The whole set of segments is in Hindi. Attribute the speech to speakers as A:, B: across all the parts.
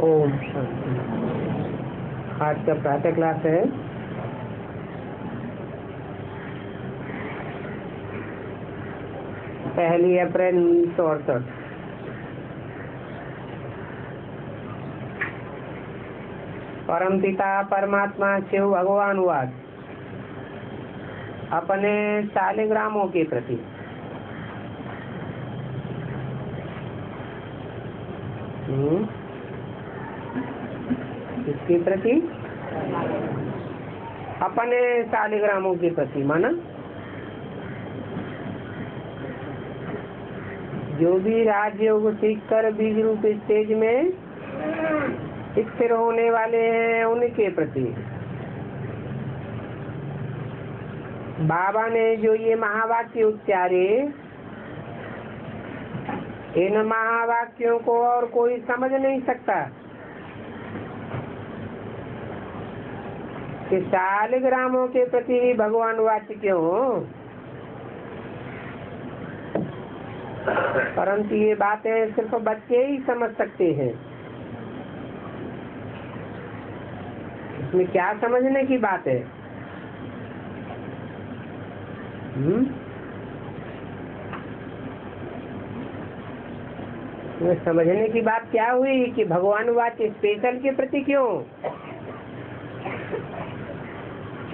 A: ओम शांति। आज का प्रातः क्लास है 1 अप्रैल 1968। परम पिता परमात्मा शिव भगवान वाद अपने शालिग्रामों के प्रति इसके प्रति अपने शालिग्रामों के प्रति माना जो भी राजयोग सीख कर बीज रूप स्टेज में स्थिर होने वाले हैं उनके प्रति बाबा ने जो ये महावाक्य उच्चारे, इन महावाक्यों को और कोई समझ नहीं सकता कि शालिग्रामों के प्रति ही भगवान वाच्य क्यों हो। परंतु ये बातें सिर्फ बच्चे ही समझ सकते हैं। इसमें क्या समझने की बात है? समझने की बात क्या हुई कि भगवान वाच्य स्पेशल के प्रति क्यों?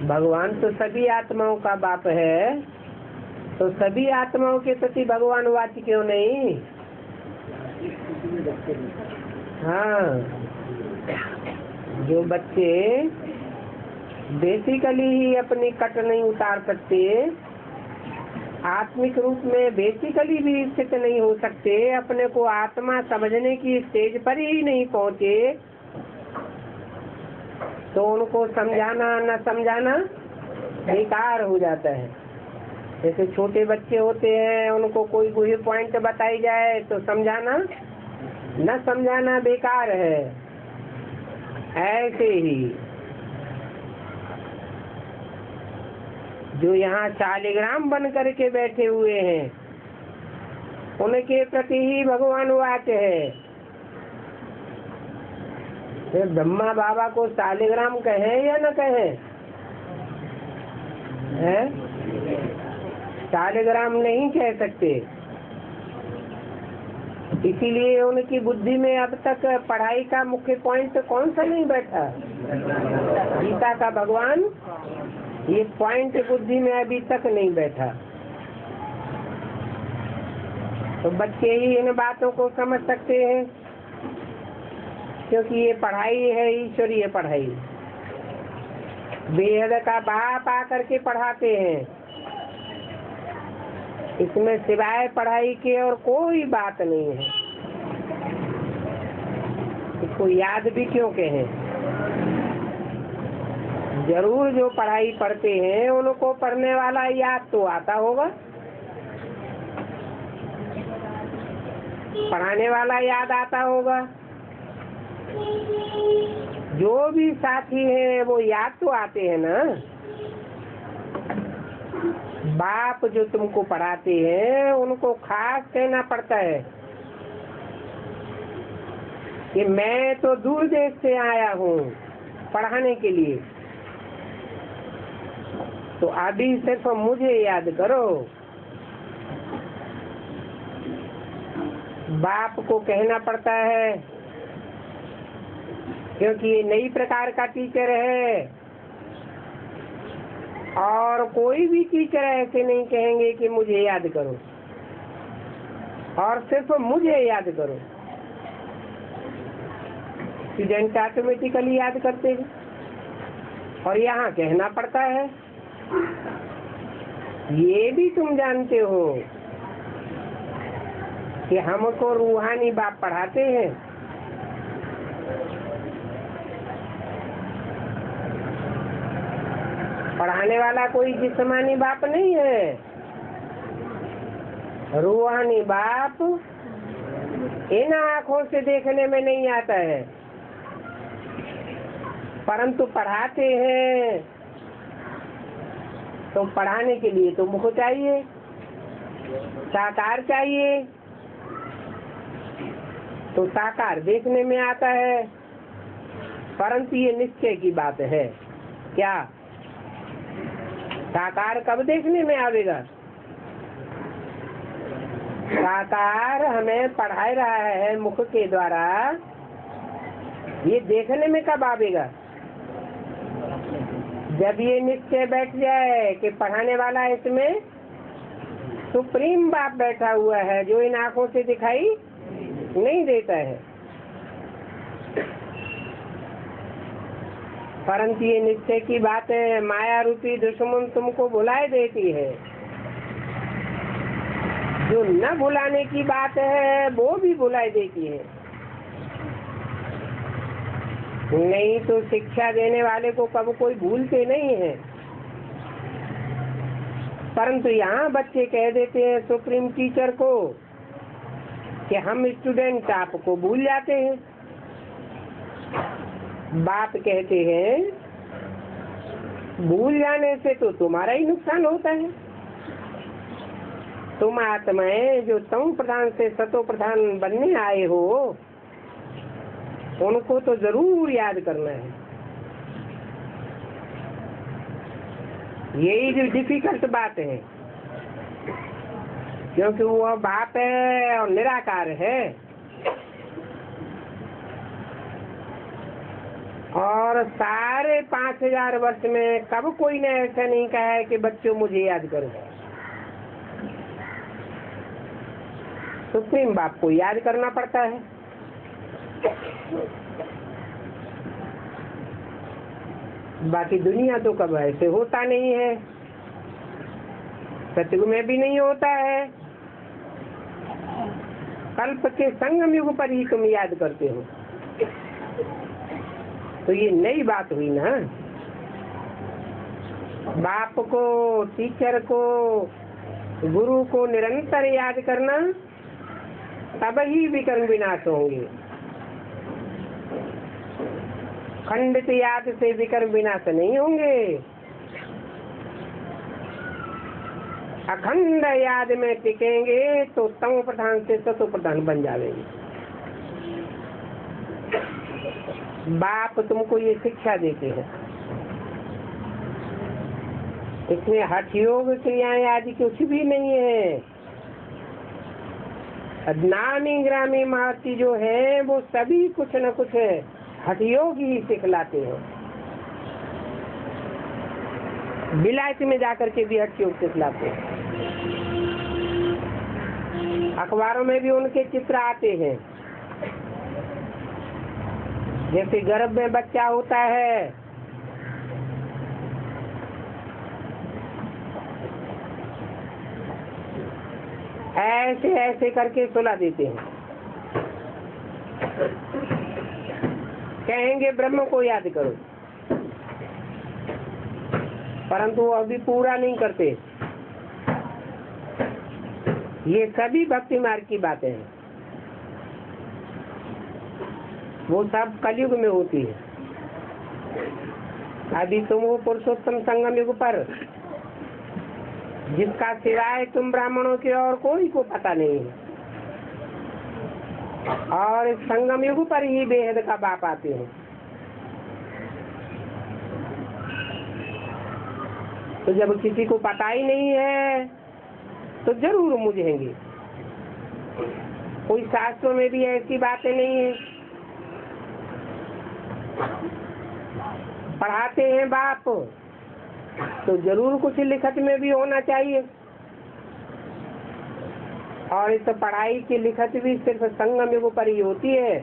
A: भगवान तो सभी आत्माओं का बाप है, तो सभी आत्माओं के प्रति भगवान वाच्य क्यों नहीं? हाँ, जो बच्चे बेसिकली ही अपनी कट नहीं उतार सकते, आत्मिक रूप में बेसिकली भी स्थित नहीं हो सकते, अपने को आत्मा समझने की स्टेज पर ही नहीं पहुँचे, तो उनको समझाना न समझाना बेकार हो जाता है। जैसे छोटे बच्चे होते हैं, उनको कोई गुहे पॉइंट बताई जाए तो समझाना न समझाना बेकार है। ऐसे ही जो यहाँ शालिग्राम बन करके बैठे हुए हैं उनके प्रति ही भगवान वाच्य है। ब्रह्मा बाबा को शालिग्राम कहे या न कहे? शालिग्राम नहीं कह सकते। इसीलिए उनकी बुद्धि में अब तक पढ़ाई का मुख्य पॉइंट कौन सा नहीं बैठा? गीता का भगवान ये पॉइंट बुद्धि में अभी तक नहीं बैठा। तो बच्चे ही इन बातों को समझ सकते हैं, क्योंकि ये पढ़ाई है ईश्वरीय पढ़ाई। बेहद का बाप आकर के पढ़ाते हैं। इसमें सिवाय पढ़ाई के और कोई बात नहीं है। इसको याद भी क्यों कहें? जरूर जो पढ़ाई पढ़ते हैं उनको पढ़ने वाला याद तो आता होगा, पढ़ाने वाला याद आता होगा। जो भी साथी हैं वो याद तो आते हैं ना। बाप जो तुमको पढ़ाते हैं उनको खास कहना पड़ता है कि मैं तो दूर देश से आया हूँ पढ़ाने के लिए, तो अभी सिर्फ मुझे याद करो। बाप को कहना पड़ता है, क्योंकि ये नई प्रकार का टीचर है और कोई भी टीचर ऐसे नहीं कहेंगे कि मुझे याद करो और सिर्फ मुझे याद करो। स्टूडेंट ऑटोमेटिकली याद करते हैं और यहाँ कहना पड़ता है। ये भी तुम जानते हो कि हमको रूहानी बाप पढ़ाते हैं। पढ़ाने वाला कोई जिस्मानी बाप नहीं है। रूहानी बाप इन आँखों से देखने में नहीं आता है, परंतु पढ़ाते हैं। तो पढ़ाने के लिए तो मुख चाहिए, साकार चाहिए। तो साकार देखने में आता है, परंतु ये निश्चय की बात है। क्या साकार कब देखने में आवेगा? साकार हमें पढ़ा रहा है मुख के द्वारा, ये देखने में कब आवेगा? जब ये निश्चय बैठ जाए कि पढ़ाने वाला इसमें सुप्रीम बाप बैठा हुआ है, जो इन आंखों से दिखाई नहीं देता है। परंतु ये निश्चय की बात है, माया रूपी दुश्मन तुमको भुलाए देती है। जो न भुलाने की बात है वो भी भुलाए देती है। नहीं तो शिक्षा देने वाले को कब कोई भूलते नहीं है। परंतु यहाँ बच्चे कह देते हैं सुप्रीम टीचर को कि हम स्टूडेंट आपको भूल जाते हैं। बाप कहते हैं भूल जाने से तो तुम्हारा ही नुकसान होता है। तुम आत्माएं जो तम प्रधान से सतो प्रधान बनने आए हो, उनको तो जरूर याद करना है। यही जो डिफिकल्ट बात है, क्योंकि वो बाप है और निराकार है, और सारे 5000 वर्ष में कब कोई ने ऐसा नहीं कहा है कि बच्चों मुझे याद करो। सुप्रीम बाप को याद करना पड़ता है। बाकी दुनिया तो कब ऐसे होता नहीं है, सतयुग में भी नहीं होता है। कल्प के संगम युग पर ही तुम याद करते हो, तो ये नई बात हुई ना। बाप को, टीचर को, गुरु को निरंतर याद करना, तब ही विकर्म विनाश होंगे। खंडित याद से विकर्म विनाश नहीं होंगे। अखंड याद में टिकेंगे तो तम प्रधान से सतो प्रधान बन जाएंगे। बाप तुमको ये शिक्षा देते हैं। इसमें हठ योग क्रियाएं आदि कुछ भी नहीं है। नामी ग्रामी महर्षि जो है वो सभी कुछ न कुछ हठ योग ही सिखलाते हैं। विलायती में जाकर के भी हठ योग सिखलाते हैं। अखबारों में भी उनके चित्र आते हैं। जैसे गर्भ में बच्चा होता है, ऐसे ऐसे करके सुला देते हैं। कहेंगे ब्रह्म को याद करो, परंतु वो अभी पूरा नहीं करते। ये सभी भक्ति मार्ग की बातें हैं, वो सब कलयुग में होती है। अभी तुम हो पुरुषोत्तम संगम युग पर, जिसका सिवाय तुम ब्राह्मणों के और कोई को पता नहीं है। और इस संगम युग पर ही बेहद का बाप आते हैं। तो जब किसी को पता ही नहीं है तो जरूर मुझेंगे। कोई शास्त्रों में भी ऐसी बातें नहीं है। पढ़ाते हैं बाप तो जरूर कुछ लिखत में भी होना चाहिए। और इस पढ़ाई की लिखत भी सिर्फ संगम युग पर ही होती है।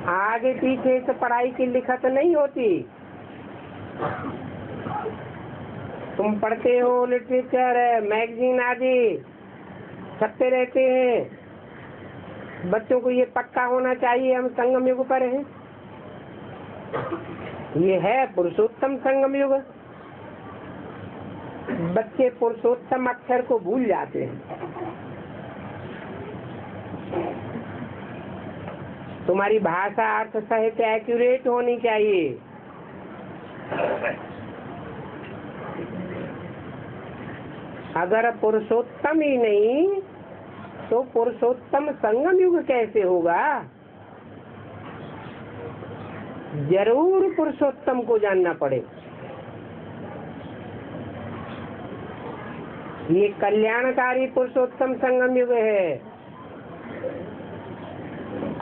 A: आगे पीछे इस पढ़ाई की लिखत नहीं होती। तुम पढ़ते हो लिटरेचर, मैगजीन आदि छपते रहते हैं। बच्चों को ये पक्का होना चाहिए हम संगम युग पर हैं। ये है पुरुषोत्तम संगम युग। बच्चे पुरुषोत्तम अक्षर को भूल जाते हैं। तुम्हारी भाषा अर्थ साहित्य एक्यूरेट होनी चाहिए। अगर पुरुषोत्तम ही नहीं तो पुरुषोत्तम संगम युग कैसे होगा? जरूर पुरुषोत्तम को जानना पड़े। ये कल्याणकारी पुरुषोत्तम संगम युग है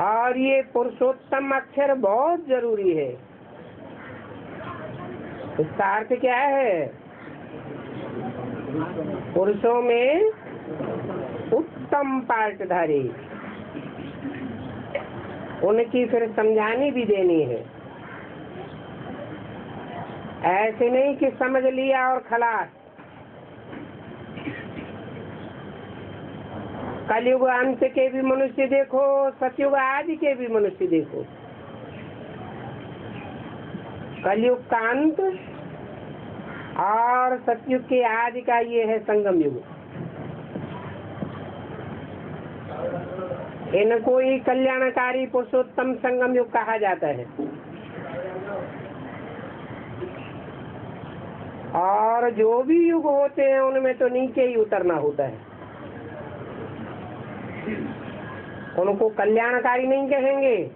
A: और ये पुरुषोत्तम अक्षर बहुत जरूरी है। इसका अर्थ क्या है? पुरुषों में उत्तम पार्टधारी, उनकी फिर समझानी भी देनी है। ऐसे नहीं कि समझ लिया और खलास। कलयुग अंत के भी मनुष्य देखो, सतयुग आदि के भी मनुष्य देखो। कलयुग का अंत और सतयुग के आदि का ये है संगम युग। इनको ही कल्याणकारी पुरुषोत्तम संगम युग कहा जाता है। और जो भी युग होते हैं उनमें तो नीचे ही उतरना होता है। उनको कल्याणकारी नहीं कहेंगे।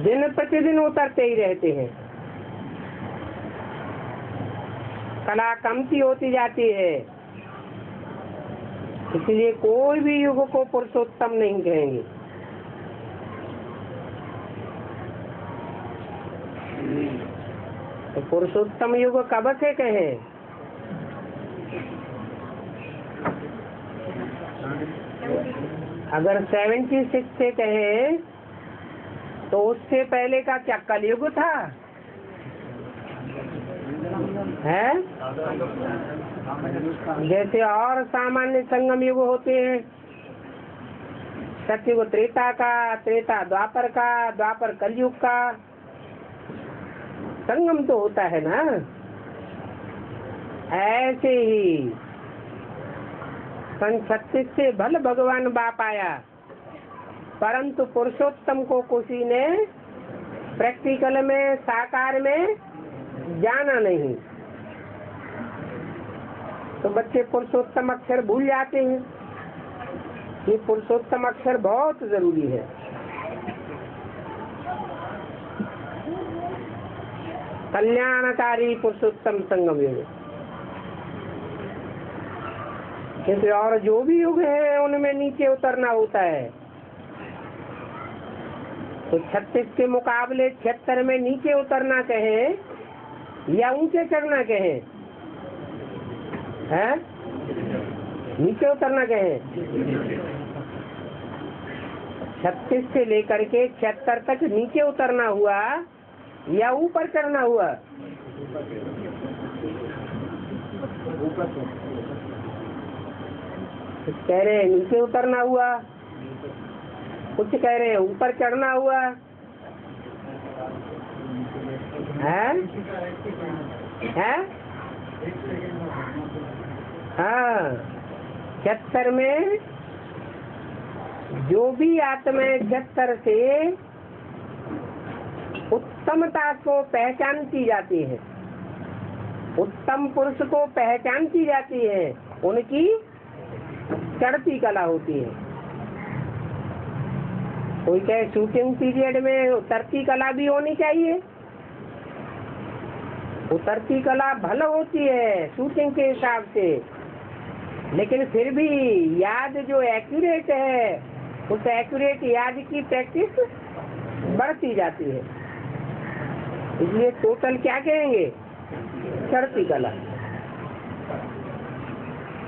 A: दिन प्रतिदिन उतरते ही रहते हैं। कला कमती होती जाती है, इसलिए कोई भी युग को पुरुषोत्तम नहीं कहेंगे। तो पुरुषोत्तम युग कब से कहें? अगर 76 से कहें तो उससे पहले का क्या कलयुग था? है जैसे और सामान्य संगम युग होते हैं, सतयुग त्रेता का, त्रेता द्वापर का, द्वापर कलयुग का संगम तो होता है ना। ऐसे ही सन 36 से भल भगवान बाप आया, परंतु पुरुषोत्तम को किसी ने प्रैक्टिकल में, साकार में जाना नहीं। तो बच्चे पुरुषोत्तम अक्षर भूल जाते हैं। ये पुरुषोत्तम अक्षर बहुत जरूरी है। कल्याणकारी पुरुषोत्तम संगम युग। क्योंकि और जो भी युग है उनमें नीचे उतरना होता है। तो 36 के मुकाबले 76 में नीचे उतरना कहें या ऊंचे चढ़ना कहें? है नीचे उतरना कहें। 36 से लेकर के 76 तक नीचे उतरना हुआ या ऊपर चढ़ना हुआ? कुछ कह रहे हैं नीचे उतरना हुआ, कुछ कह रहे हैं ऊपर चढ़ना हुआ। है? हाँ, 76 में जो भी आत्माएं 76 से उत्तमता को पहचान की जाती है, उत्तम पुरुष को पहचान की जाती है, उनकी चढ़ती कला होती है। कोई कहे शूटिंग पीरियड में उतरती कला भी होनी चाहिए। उतरती कला भल होती है शूटिंग के हिसाब से, लेकिन फिर भी याद जो एक्यूरेट है, उस एक्यूरेट याद की प्रैक्टिस बढ़ती जाती है। इसलिए टोटल क्या कहेंगे? चढ़ती कला।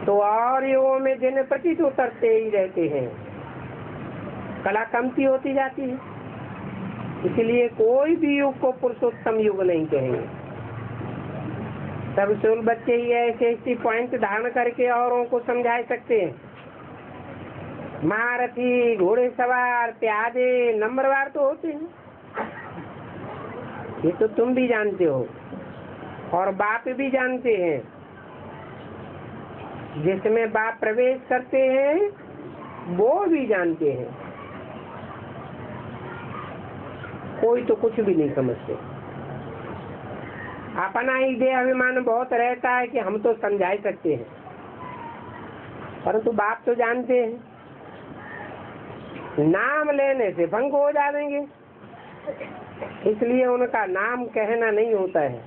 A: तो और युगों में दिन प्रतिदिन उतरते ही रहते हैं, कला कमती होती जाती है। इसलिए कोई भी युग को पुरुषोत्तम युग नहीं कहेंगे। सब सोल बच्चे ही ऐसे पॉइंट धारण करके औरों को समझा सकते हैं। महारथी, घोड़े सवार, प्यादे, नंबरवार तो होते हैं, ये तो तुम भी जानते हो और बाप भी जानते हैं। जिसमें बाप प्रवेश करते हैं वो भी जानते हैं। कोई तो कुछ भी नहीं समझते। अपना ही देह अभिमान बहुत रहता है कि हम तो समझा सकते हैं, परंतु बाप तो जानते हैं। नाम लेने से भंग हो जाएंगे, इसलिए उनका नाम कहना नहीं होता है।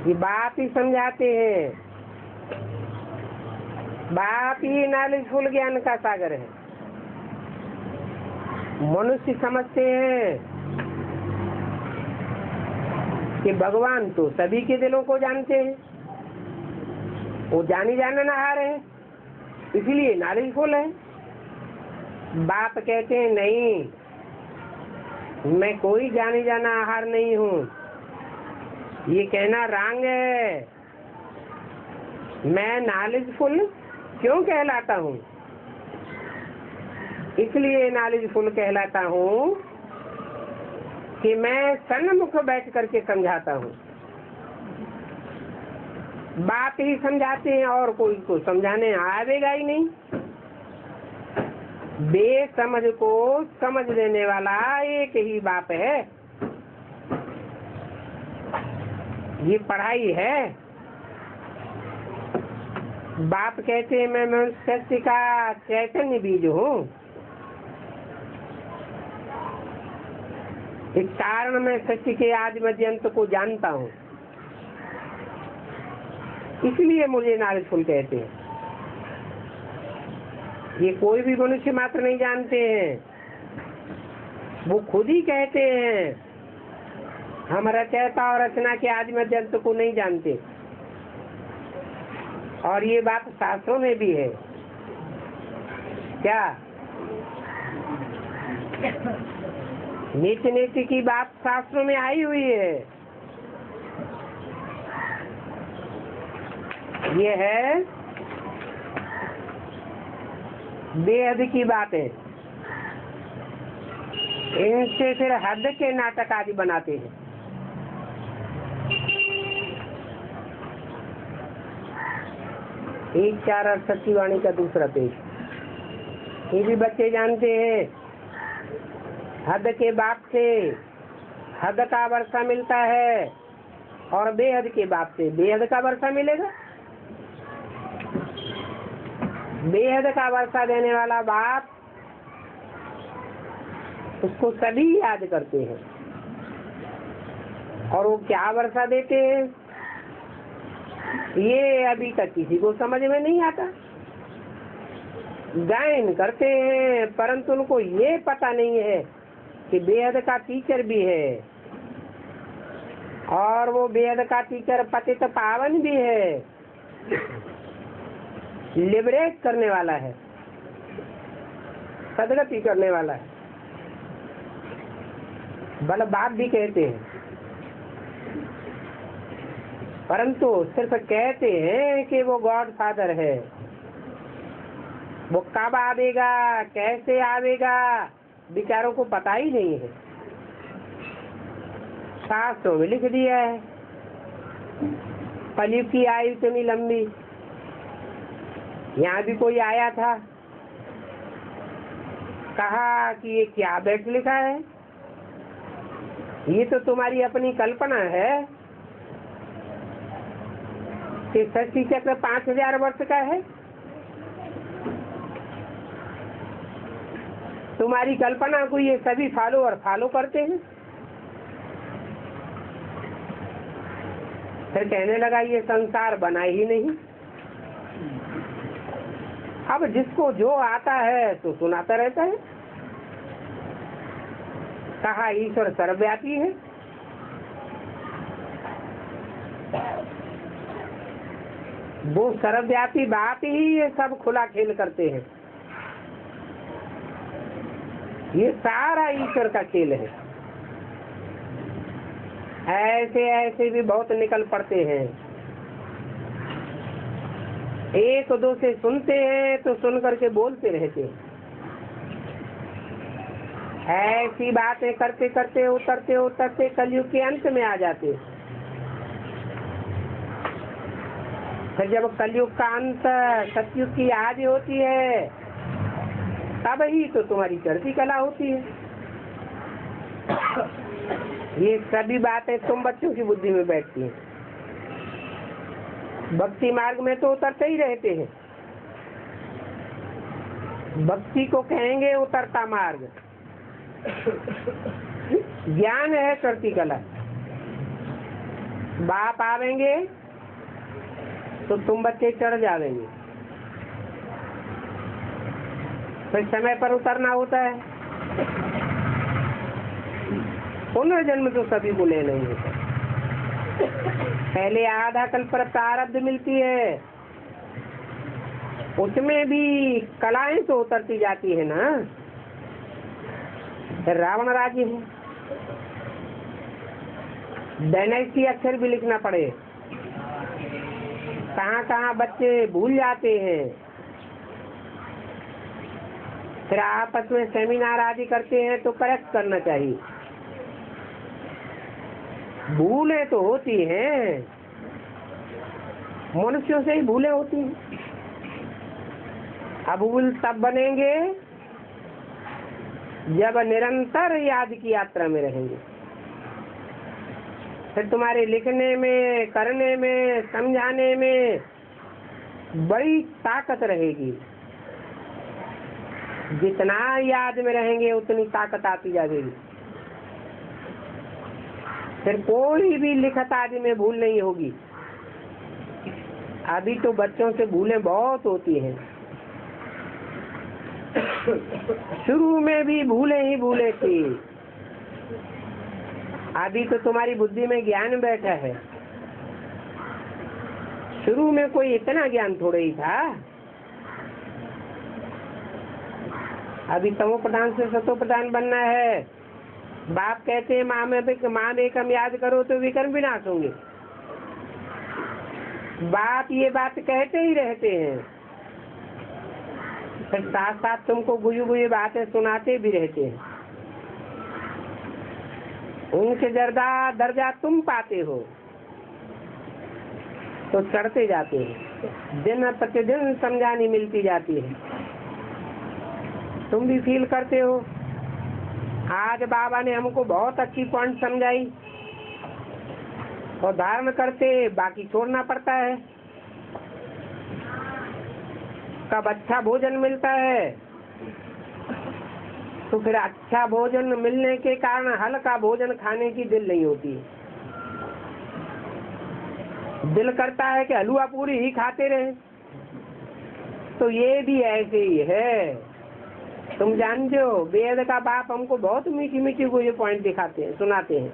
A: ये बाप ही समझाते हैं, बाप ही नॉलेजफुल ज्ञान का सागर है। मनुष्य समझते हैं कि भगवान तो सभी के दिलों को जानते हैं, वो जानी जाननहार है, इसलिए नॉलेजफुल है। बाप कहते हैं नहीं, मैं कोई जानी जाना आहार नहीं हूँ, ये कहना रॉन्ग है। मैं नॉलेजफुल क्यों कहलाता हूँ? इसलिए नॉलेजफुल कहलाता हूँ कि मैं सन्मुख बैठ करके समझाता हूँ। बात ही समझाते हैं और कोई को समझाने आवेगा ही नहीं। बेसमझ को समझ देने वाला एक ही बाप है। ये पढ़ाई है। बाप कहते हैं मैं मनुष्य का चैतन्य बीज हूँ, इस कारण मैं सत्य के आदि मध्य अंत को जानता हूँ, इसलिए मुझे नॉलेजफुल कहते हैं। ये कोई भी मनुष्य मात्र नहीं जानते हैं, वो खुद ही कहते हैं हम रचयिता और रचना के आदि मध्य अंत को नहीं जानते। और ये बात शास्त्रों में भी है। क्या नित्य नित्य की बात शास्त्रों में आई हुई है। ये है बेहद की बातें। इनसे फिर हद के नाटक आदि बनाते हैं। एक 4 और सच्ची वाणी का दूसरा पेज। ये भी बच्चे जानते हैं, हद के बाप से हद का वर्षा मिलता है और बेहद के बाप से बेहद का वर्षा मिलेगा। बेहद का वर्षा देने वाला बाप, उसको सभी याद करते हैं। और वो क्या वर्षा देते हैं ये अभी तक किसी को समझ में नहीं आता। गायन करते हैं परंतु उनको ये पता नहीं है कि बेहद का टीचर भी है और वो बेहद का टीचर पतित पावन भी है, लिबरेट करने वाला है, सदगति करने वाला है। बल बाप भी कहते हैं, परंतु सिर्फ कहते हैं कि वो गॉड फादर है। वो कब आवेगा, कैसे आवेगा, बेचारों को पता ही नहीं है। शास्त्रों में लिख दिया है कलयुग की आयु इतनी लंबी। यहाँ भी कोई आया था, कहा कि ये क्या बैठ लिखा है, ये तो तुम्हारी अपनी कल्पना है कि सृष्टि चक्र 5000 वर्ष का है। तुम्हारी कल्पना को ये सभी फॉलो करते हैं। फिर कहने लगा ये संसार बना ही नहीं। अब जिसको जो आता है तो सुनाता रहता है। कहा ईश्वर सर्वव्यापी है। वो सर्वव्यापी बात ही ये सब खुला खेल करते हैं। ये सारा ईश्वर का खेल है। ऐसे ऐसे भी बहुत निकल पड़ते हैं। एक दो से सुनते हैं तो सुन करके बोलते रहते हैं। ऐसी बातें करते करते उतरते उतरते कलयुग के अंत में आ जाते। फिर जब कलयुग का अंत सतयुग की आदि होती है तब ही तो तुम्हारी चढ़ती कला होती है। ये सभी बातें तुम बच्चों की बुद्धि में बैठती हैं। भक्ति मार्ग में तो उतरते ही रहते हैं। भक्ति को कहेंगे उतरता मार्ग, ज्ञान है चढ़ती कला। बाप आवेंगे तो तुम बच्चे चढ़ जावेंगे, फिर समय पर उतरना होता है। पुनर्जन्म तो सभी को ले नहीं होता। पहले आधा कल्प प्रारब्ध मिलती है, उसमें भी कलाएं तो उतरती जाती है ना। रावण राज्य है, डायनेस्टी अक्षर भी लिखना पड़े, कहाँ कहाँ बच्चे भूल जाते हैं। फिर आपस में सेमिनार आदि करते हैं तो करेक्ट करना चाहिए। भूलें तो होती हैं, मनुष्यों से ही भूलें होती हैं। अभूल तब बनेंगे जब निरंतर याद की यात्रा में रहेंगे। फिर तुम्हारे लिखने में, करने में, समझाने में बड़ी ताकत रहेगी। जितना याद में रहेंगे उतनी ताकत आती जाएगी। फिर कोई भी लिखत आदि में भूल नहीं होगी। अभी तो बच्चों से भूलें बहुत होती हैं। शुरू में भी भूले ही भूले थी, अभी तो तुम्हारी बुद्धि में ज्ञान बैठा है। शुरू में कोई इतना ज्ञान थोड़े ही था। अभी तमो प्रधान से सतो प्रधान बनना है। बाप कहते हैं माँ में कम याद करो तो विकर्म विनाश होंगे। बाप ये बात कहते ही रहते हैं, फिर साथ साथ तुमको गुजु गुजु बातें सुनाते भी रहते हैं। उनके दर्जा तुम पाते हो तो चढ़ते जाते हो। दिन प्रतिदिन समझानी मिलती जाती है, तुम भी फील करते हो। आज बाबा ने हमको बहुत अच्छी पॉइंट समझाई और धारण करते, बाकी छोड़ना पड़ता है। कब अच्छा भोजन मिलता है तो फिर अच्छा भोजन मिलने के कारण हल्का भोजन खाने की दिल नहीं होती। दिल करता है कि हलवा पूरी ही खाते रहे। तो ये भी ऐसे ही है। तुम जानते हो, वेद का बाप हमको बहुत मीठी मीठी को ये पॉइंट दिखाते हैं, सुनाते हैं।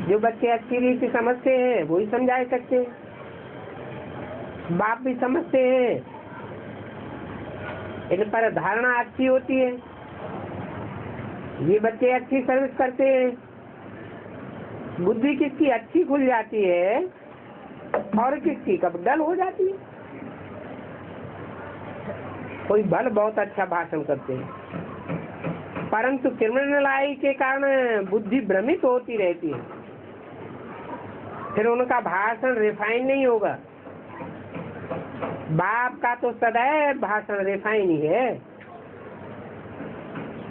A: जो बच्चे अच्छी रीति समझते हैं वही समझा सकते हैं। बाप भी समझते हैं, इन पर धारणा अच्छी होती है। ये बच्चे अच्छी सर्विस करते हैं, बुद्धि किसकी अच्छी खुल जाती है और किसकी कब डल हो जाती है। कोई भल बहुत अच्छा भाषण करते हैं, परंतु क्रिमिनलाई के कारण बुद्धि भ्रमित होती रहती है। फिर उनका भाषण रिफाइन नहीं होगा। बाप का तो सदैव भाषण रिफाइन ही है,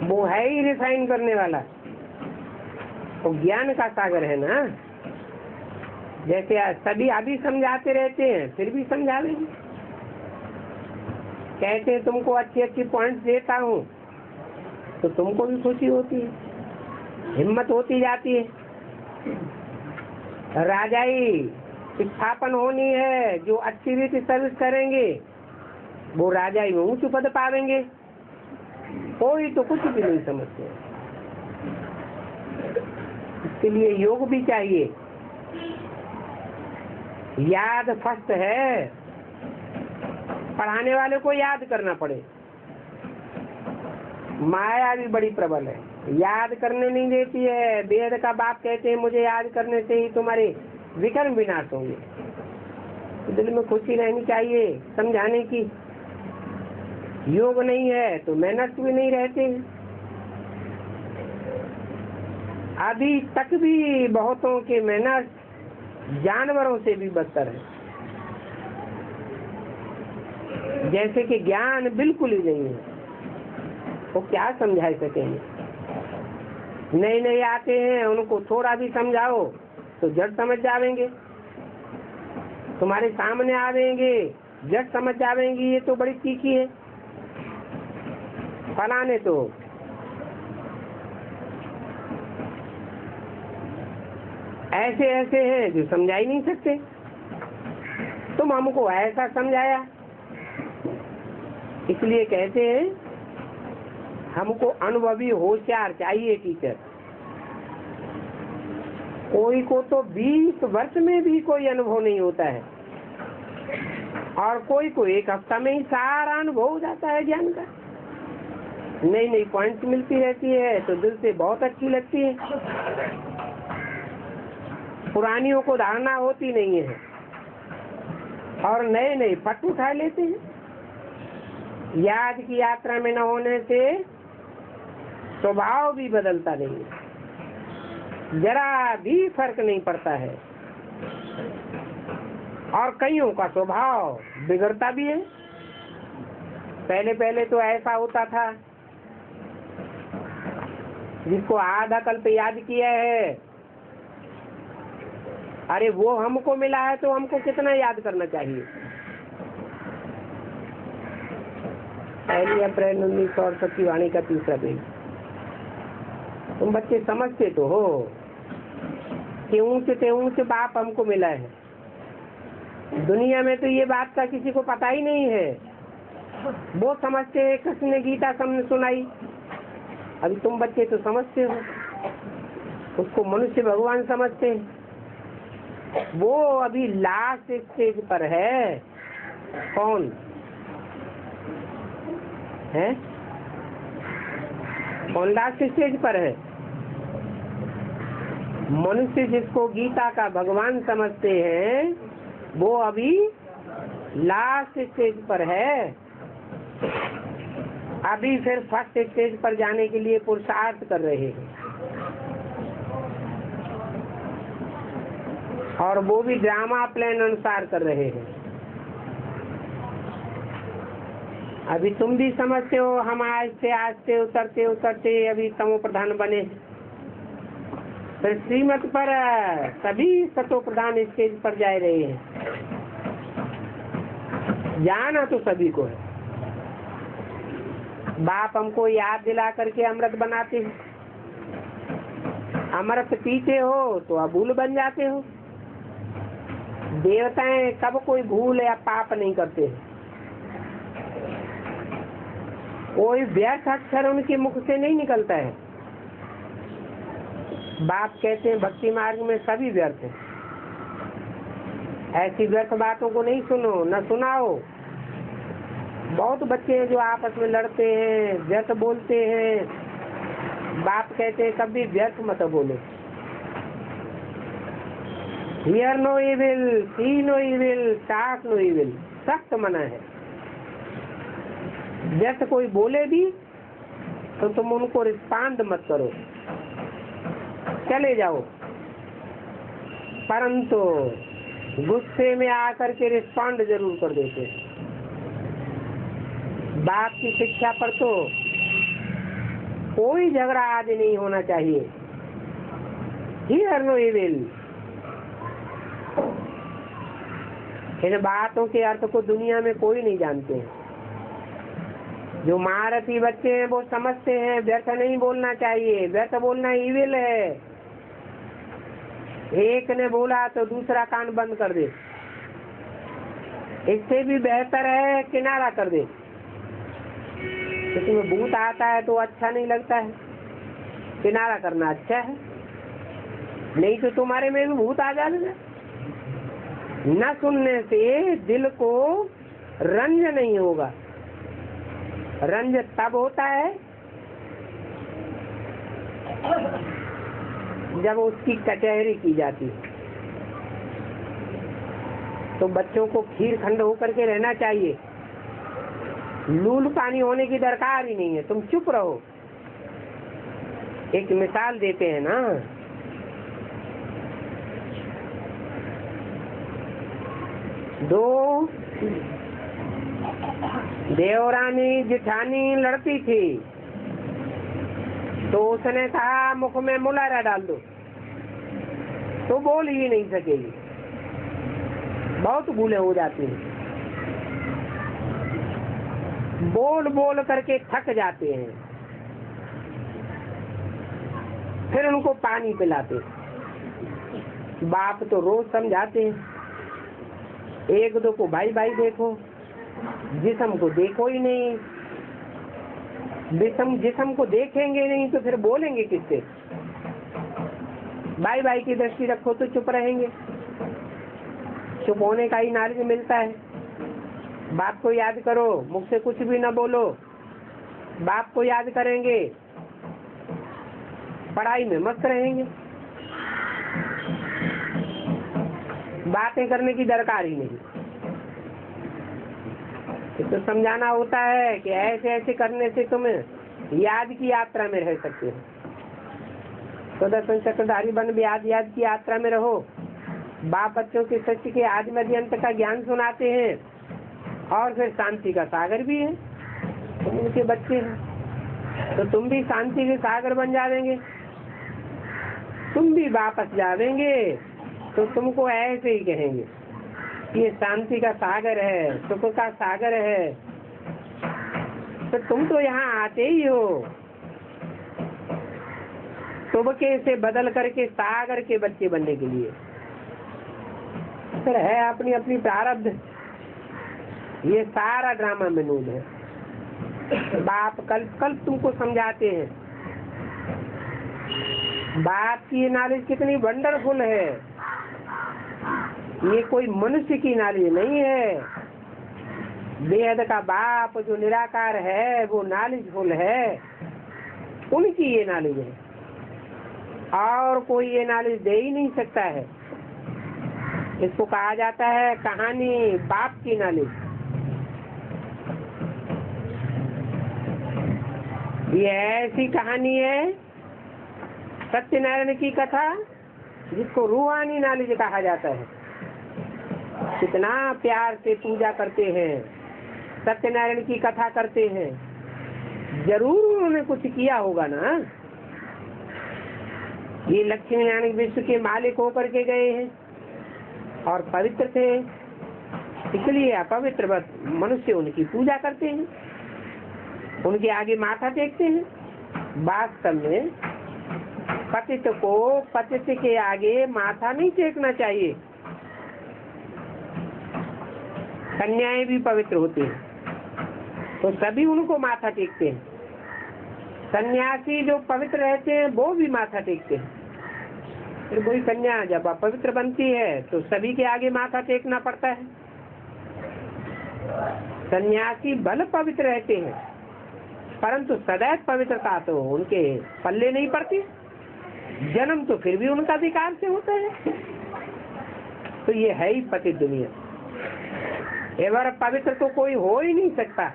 A: वो है ही रिफाइन करने वाला। तो ज्ञान का सागर है ना। जैसे सभी अभी समझाते रहते हैं, फिर भी समझा लेंगे। कहते हैं तुमको अच्छी अच्छी पॉइंट्स देता हूँ तो तुमको भी खुशी होती है, हिम्मत होती जाती है। राजाई स्थापन होनी है, जो अच्छी रीति सर्विस करेंगे वो राजाई में ऊंच पद पावेंगे। कोई तो कुछ भी नहीं समझते। इसके लिए योग भी चाहिए। याद फर्स्ट है, पढ़ाने वाले को याद करना पड़े। माया भी बड़ी प्रबल है, याद करने नहीं देती है। वेद का बाप कहते हैं मुझे याद करने से ही तुम्हारे विकर्म विनाश होंगे। तो दिल में खुशी रहनी चाहिए समझाने की। योग नहीं है तो मेहनत भी नहीं रहते। अभी तक भी बहुतों के मेहनत जानवरों से भी बदतर है। जैसे कि ज्ञान बिल्कुल ही नहीं है, वो क्या समझा सकेंगे। नए नए आते हैं, उनको थोड़ा भी समझाओ तो जट समझ जावेंगे। तुम्हारे सामने आवेंगे, जट समझ जावेंगी। ये तो बड़ी तीखी है। फलाने तो ऐसे ऐसे हैं जो समझा ही नहीं सकते। तुम हमको ऐसा समझाया, इसलिए कहते हैं हमको अनुभवी होशियार चाहिए टीचर। कोई को तो 20 वर्ष में भी कोई अनुभव नहीं होता है, और कोई को 1 हफ्ता में ही सारा अनुभव हो जाता है ज्ञान का। नई नई पॉइंट्स मिलती रहती है तो दिल से बहुत अच्छी लगती है, पुरानियों को धारणा होती नहीं है और नए नए फट उठा लेते हैं। याद की यात्रा में न होने से स्वभाव भी बदलता नहीं है, जरा भी फर्क नहीं पड़ता है, और कईयों का स्वभाव बिगड़ता भी है। पहले पहले तो ऐसा होता था, जिसको आधा कल्प याद किया है, अरे वो हमको मिला है तो हमको कितना याद करना चाहिए। 1 अप्रैल 1968 की वाणी का 3रा पेज। तुम बच्चे समझते तो हो कि ऊंच से ऊंच बाप हमको मिला है। दुनिया में तो ये बात का किसी को पता ही नहीं है। वो समझते हैं कृष्ण ने गीता सुनाई, अभी तुम बच्चे तो समझते हो, उसको मनुष्य भगवान समझते हैं। वो अभी लास्ट स्टेज पर है। कौन है? कौन लास्ट स्टेज पर है? मनुष्य जिसको गीता का भगवान समझते हैं वो अभी लास्ट स्टेज पर है। अभी फिर फर्स्ट स्टेज पर जाने के लिए पुरुषार्थ कर रहे हैं, और वो भी ड्रामा प्लान अनुसार कर रहे हैं। अभी तुम भी समझते हो, हम आस्ते आस्ते उतरते उतरते अभी तमो प्रधान बने, फिर श्रीमत पर सभी सतो प्रधान स्टेज पर जा रहे हैं। जाना तो सभी को है। बाप हमको याद दिला करके अमृत बनाते हैं, अमृत पीते हो तो अबूल बन जाते हो। देवताएं कब कोई भूल या पाप नहीं करते, कोई व्यर्थ अक्षर उनके मुख से नहीं निकलता है। बाप कहते हैं भक्ति मार्ग में सभी व्यर्थ है। ऐसी व्यर्थ बातों को नहीं सुनो, न सुनाओ। बहुत बच्चे हैं जो आपस में लड़ते हैं, व्यर्थ बोलते हैं। बाप कहते हैं कभी व्यर्थ मत बोलो। Hear no evil, see no evil, talk no evil, सख्त मना है। व्यर्थ कोई बोले भी तो तुम उनको रिस्पॉन्ड मत करो, चले जाओ। परंतु गुस्से में आकर के रिस्पॉन्ड जरूर कर देते। बाप की शिक्षा पर तो कोई झगड़ा आज नहीं होना चाहिए। Here no evil. इन बातों के अर्थ को दुनिया में कोई नहीं जानते हैं। जो महारथी बच्चे हैं वो समझते हैं व्यर्थ नहीं बोलना चाहिए, व्यर्थ बोलना इविल है। एक ने बोला तो दूसरा कान बंद कर दे, इससे भी बेहतर है किनारा कर दे। इसमें भूत आता है तो अच्छा नहीं लगता है, किनारा करना अच्छा है, नहीं तो तुम्हारे में भी भूत आ जाएगा। न सुनने से दिल को रंज नहीं होगा। रंज तब होता है जब उसकी कचहरी की जाती है। तो बच्चों को खीर खंड होकर के रहना चाहिए, लूल पानी होने की दरकार ही नहीं है। तुम चुप रहो। एक मिसाल देते हैं ना, दो देवरानी जिठानी लड़ती थी तो उसने कहा मुख में मुलारा डाल दो, तो बोल ही नहीं सकेगी, बहुत भूलें हो जाती हैं। बोल बोल करके थक जाते हैं, फिर उनको पानी पिलाते। बाप तो रोज समझाते हैं, एक दो को भाई भाई देखो, जिस्म को देखो ही नहीं। जिस्म को देखेंगे नहीं तो फिर बोलेंगे किससे? भाई भाई की दृष्टि रखो तो चुप रहेंगे, चुप होने का ही नॉलेज मिलता है। बाप को याद करो, मुख से कुछ भी न बोलो, बाप को याद करेंगे, पढ़ाई में मस्त रहेंगे, बातें करने की दरकार ही नहीं। तो समझाना होता है कि ऐसे ऐसे करने से तुम याद की यात्रा में रह सकते हो। तो दर्शन चक्रधारी बन याद की यात्रा में रहो। बाप बच्चों के सत्य के आदि मध्य अंत का ज्ञान सुनाते हैं, और फिर शांति का सागर भी है। तुम उनके बच्चे हैं तो तुम भी शांति के सागर बन जाएंगे। तुम भी वापस जाएंगे तो तुमको ऐसे ही कहेंगे, ये शांति का सागर है, सुख का सागर है। तो तुम तो यहाँ आते ही हो तुबके से बदल करके सागर के बच्चे बनने के लिए। फिर है अपनी अपनी प्रारब्ध। ये सारा ड्रामा मनोज है। बाप कल्प तुमको समझाते हैं। बाप की ये नॉलेज कितनी वंडरफुल है। ये कोई मनुष्य की नॉलेज नहीं है। बेहद का बाप जो निराकार है वो नॉलेजफुल है, उनकी ये नॉलेज है, और कोई ये नॉलेज दे ही नहीं सकता है। इसको कहा जाता है कहानी बाप की नॉलेज। ये ऐसी कहानी है सत्यनारायण की कथा जिसको रूहानी नॉलेज कहा जाता है। कितना प्यार से पूजा करते हैं, सत्यनारायण की कथा करते हैं, जरूर उन्होंने कुछ किया होगा ना। ये लक्ष्मी नारायण विश्व के मालिक होकर के गए हैं और पवित्र थे, इसलिए अपवित्र मनुष्य उनकी पूजा करते हैं, उनके आगे माथा टेकते हैं। वास्तव में पतित को पतित के आगे माथा नहीं टेकना चाहिए। कन्याएं भी पवित्र होती हैं तो सभी उनको माथा टेकते हैं। सन्यासी जो पवित्र रहते हैं वो भी माथा टेकते हैं। फिर वही कन्या जब अपवित्र बनती है तो सभी के आगे माथा टेकना पड़ता है। सन्यासी भले पवित्र रहते हैं परंतु सदैव पवित्रता तो उनके पल्ले नहीं पड़ती। जन्म तो फिर भी उनका विकार से होता है। तो ये है ही पतित दुनिया। एवर पवित्र तो कोई हो ही नहीं सकता।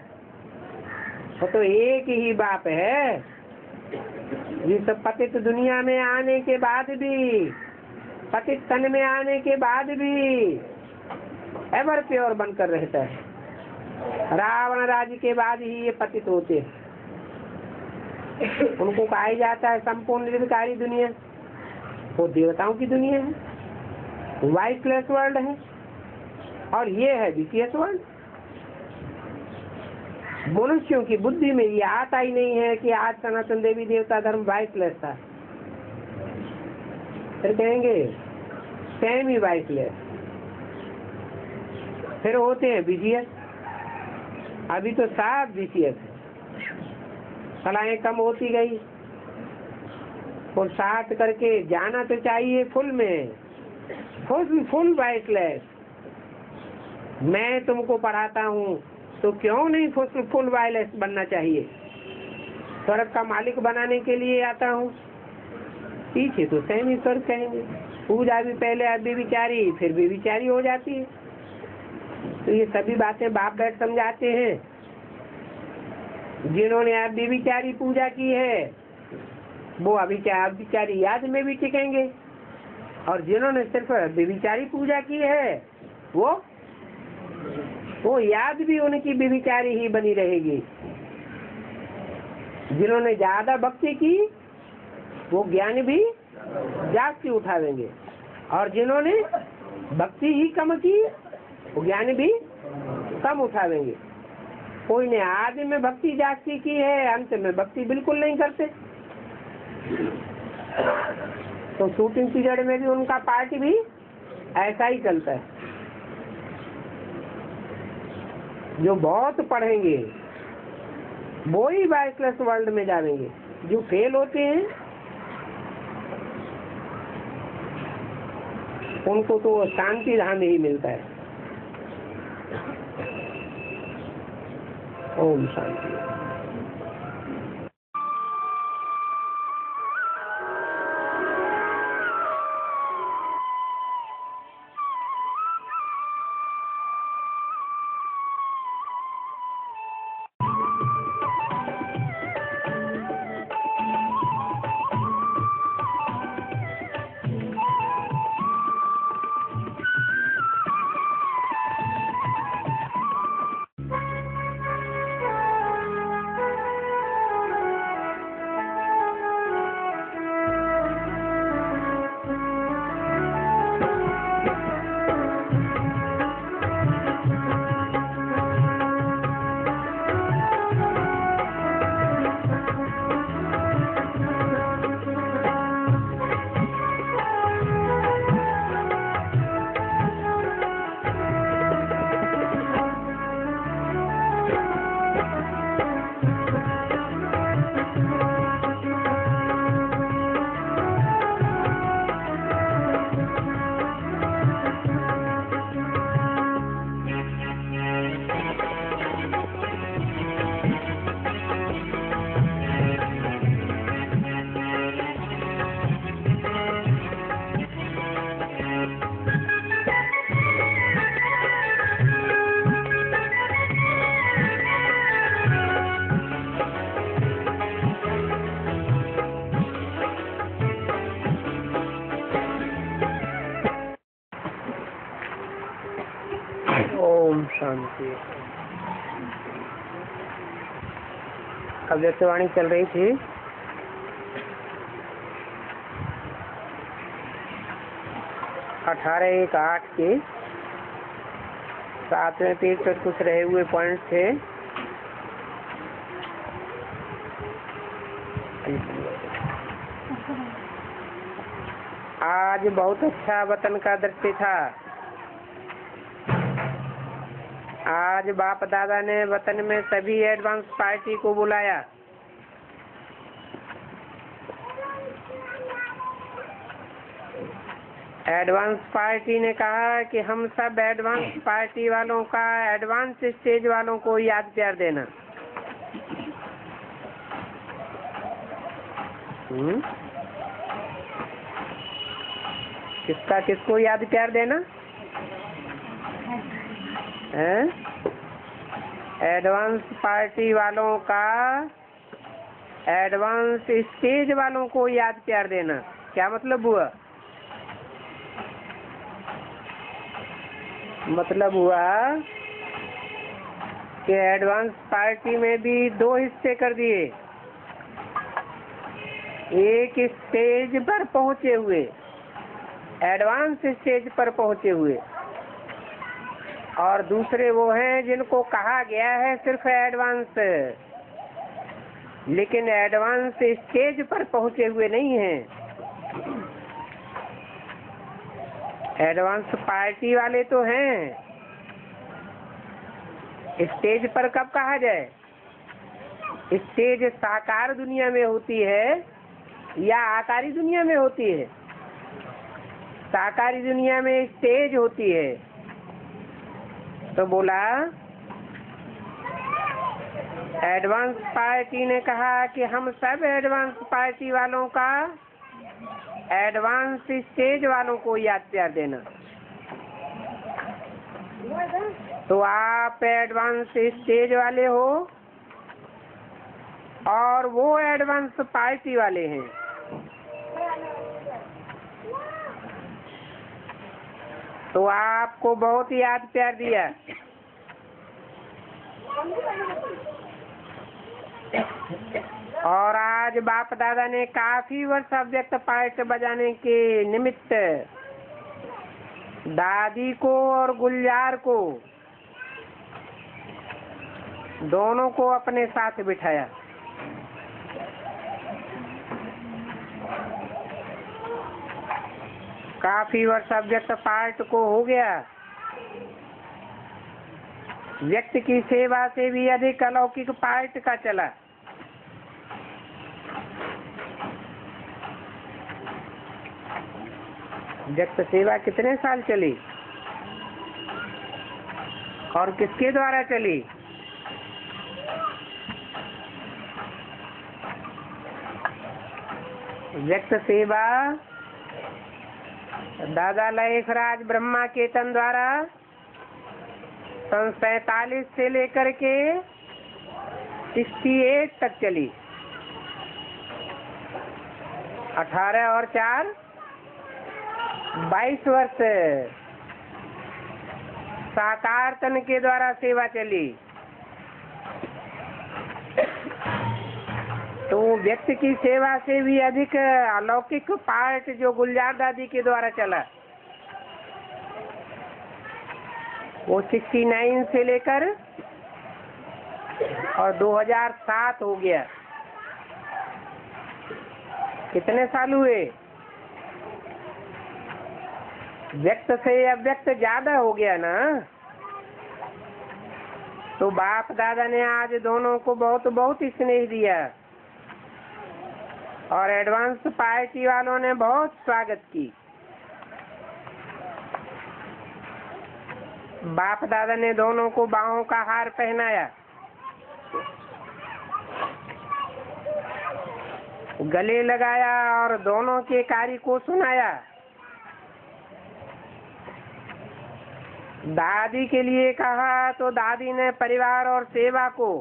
A: वो तो एक ही बाप है। इस पतित दुनिया में आने के बाद भी, पतित तन में आने के बाद भी एवर प्योर बनकर रहता है। रावण राज्य के बाद ही ये पतित होते हैं। उनको कहा जाता है संपूर्ण निर्विकारी दुनिया। वो देवताओं की दुनिया है, वाइसलेस वर्ल्ड है, और ये है विशेष वर्ल्ड। मनुष्यों की बुद्धि में ये आता ही नहीं है कि आज सनातन देवी देवता धर्म वाइसलेस था। फिर कहेंगे सेमी वाइसलेस। फिर होते हैं विजियस। अभी तो साफ विजियस है। सलाहें कम होती गई और साथ करके जाना तो चाहिए फुल में, फुल वाइसलेस। मैं तुमको पढ़ाता हूँ तो क्यों नहीं फुल वाइसलेस बनना चाहिए। स्वर्ग का मालिक बनाने के लिए आता हूँ। पीछे तो सेमी स्वर्ग कहेंगे। पूजा भी पहले अभी विचारी फिर भी विचारी हो जाती है। तो ये सभी बातें बाप बैठ समझाते हैं। जिन्होंने आप विचारी पूजा की है वो विचारी याद में भी टिकेंगे, और जिन्होंने सिर्फ विचारी पूजा की है वो याद भी उनकी विचारी ही बनी रहेगी। जिन्होंने ज्यादा भक्ति की वो ज्ञान भी जास्ती उठावेंगे, और जिन्होंने भक्ति ही कम की वो ज्ञान भी कम उठावेंगे। कोई ने आदि में भक्ति जागती की है, अंत में भक्ति बिल्कुल नहीं करते। तो शूटिंग पीरियड में भी उनका पार्ट भी ऐसा ही चलता है। जो बहुत पढ़ेंगे वो ही बैचलर्स वर्ल्ड में जाएंगे, जो फेल होते हैं उनको तो शांति धाम ही मिलता है। ओम शांति। शांति। अव्यक्तवाणी चल रही थी। अठारह एक आठ के 7वें पेज पर कुछ रहे हुए पॉइंट थे। आज बहुत अच्छा वतन का दृश्य था। आज बाप दादा ने वतन में सभी एडवांस पार्टी को बुलाया। एडवांस पार्टी ने कहा कि हम सब एडवांस पार्टी वालों का एडवांस स्टेज वालों को याद प्यार देना। किसका किसको याद प्यार देना है? एडवांस पार्टी वालों का एडवांस स्टेज वालों को याद प्यार देना। क्या मतलब हुआ? मतलब हुआ कि एडवांस पार्टी में भी दो हिस्से कर दिए। एक स्टेज पर पहुंचे हुए, एडवांस स्टेज पर पहुंचे हुए, और दूसरे वो हैं जिनको कहा गया है सिर्फ एडवांस, लेकिन एडवांस स्टेज पर पहुंचे हुए नहीं हैं। एडवांस पार्टी वाले तो हैं, स्टेज पर कब कहा जाए? स्टेज साकार दुनिया में होती है या आकारी दुनिया में होती है? साकारी दुनिया में स्टेज होती है। तो बोला एडवांस पार्टी ने कहा कि हम सब एडवांस पार्टी वालों का एडवांस स्टेज वालों को याद प्यार देना। तो आप एडवांस स्टेज वाले हो और वो एडवांस पार्टी वाले हैं। तो आपको बहुत याद प्यार दिया। और आज बाप दादा ने काफी वर्ष अव्यक्त पार्ट बजाने के निमित्त दादी को और गुलजार को दोनों को अपने साथ बिठाया। काफी वर्ष अव्यक्त पार्ट को हो गया। व्यक्त की सेवा से भी अधिक अलौकिक पार्ट का चला। व्यक्त सेवा कितने साल चली और किसके द्वारा चली? व्यक्त सेवा दादा लयखराज ब्रह्मा केतन द्वारा सन 47 से लेकर के 68 तक चली। 18 और 4 22 वर्ष साकार तन के द्वारा सेवा चली। तो व्यक्ति की सेवा से भी अधिक अलौकिक पार्ट जो गुलजार दादी के द्वारा चला वो 69 से लेकर और 2007 हो गया। कितने साल हुए? व्यक्त से अव्यक्त ज्यादा हो गया ना। तो बाप दादा ने आज दोनों को बहुत बहुत स्नेह दिया और एडवांस पार्टी वालों ने बहुत स्वागत की। बाप दादा ने दोनों को बाहों का हार पहनाया, गले लगाया और दोनों के कार्य को सुनाया। दादी के लिए कहा तो दादी ने परिवार और सेवा को,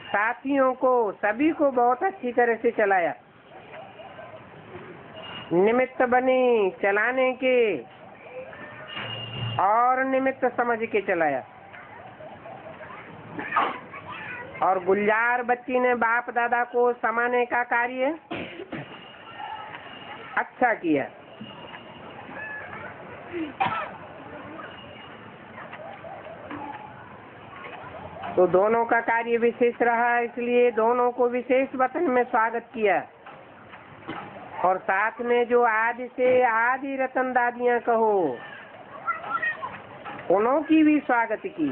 A: साथियों को, सभी को बहुत अच्छी तरह से चलाया। निमित्त बनी चलाने के और निमित्त समझ के चलाया। और गुलजार बच्ची ने बाप दादा को समाने का कार्य अच्छा किया। तो दोनों का कार्य विशेष रहा, इसलिए दोनों को विशेष वतन में स्वागत किया। और साथ में जो आदि से आदि रतन दादियां कहो उन्हों की भी स्वागत की।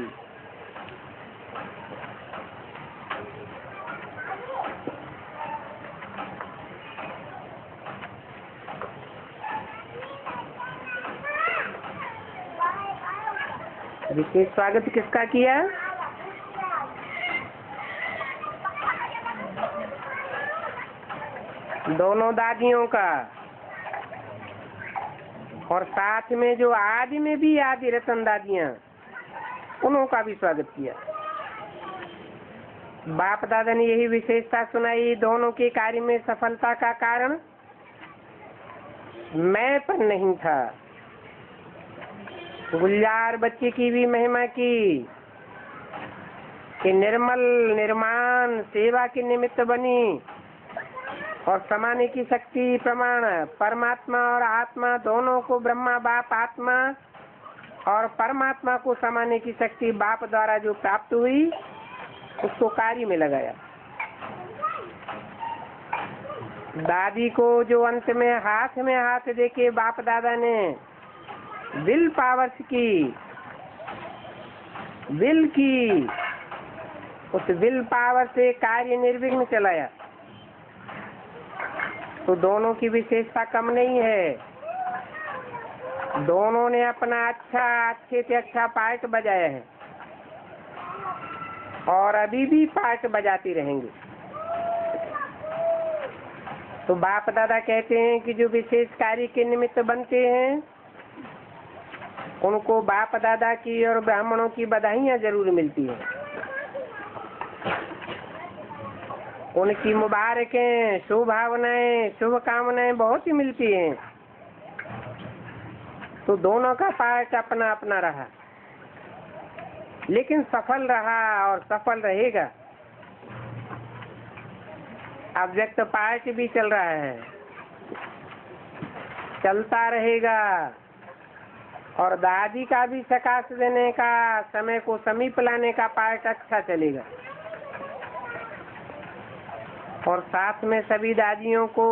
A: विशेष स्वागत किसका किया? दोनों दादियों का। और साथ में जो आदि में भी आदि रतन दादियां उन्हों का भी स्वागत किया। बाप दादा ने यही विशेषता सुनाई, दोनों के कार्य में सफलता का कारण मैं पर नहीं था। गुलजार बच्चे की भी महिमा की कि निर्मल निर्माण सेवा के निमित्त बनी और समाने की शक्ति प्रमाण परमात्मा और आत्मा दोनों को, ब्रह्मा बाप आत्मा और परमात्मा को समाने की शक्ति बाप द्वारा जो प्राप्त हुई उसको कार्य में लगाया। दादी को जो अंत में हाथ देके बाप दादा ने विल पावर्स की उस विल पावर से कार्य निर्विघ्न चलाया। तो दोनों की विशेषता कम नहीं है। दोनों ने अपना अच्छे से अच्छा पार्ट बजाया है और अभी भी पार्ट बजाती रहेंगे। तो बाप दादा कहते हैं कि जो विशेष कार्य के निमित्त बनते हैं उनको बाप दादा की और ब्राह्मणों की बधाइयाँ जरूर मिलती हैं। उनकी मुबारकें, शुभभावनाएं, शुभकामनाएं बहुत ही मिलती हैं। तो दोनों का पार्ट अपना अपना रहा, लेकिन सफल रहा और सफल रहेगा। अव्यक्त पार्ट भी चल रहा है, चलता रहेगा। और दादी का भी सकाश देने का, समय को समीप लाने का पाठ अच्छा चलेगा। और साथ में सभी दादियों को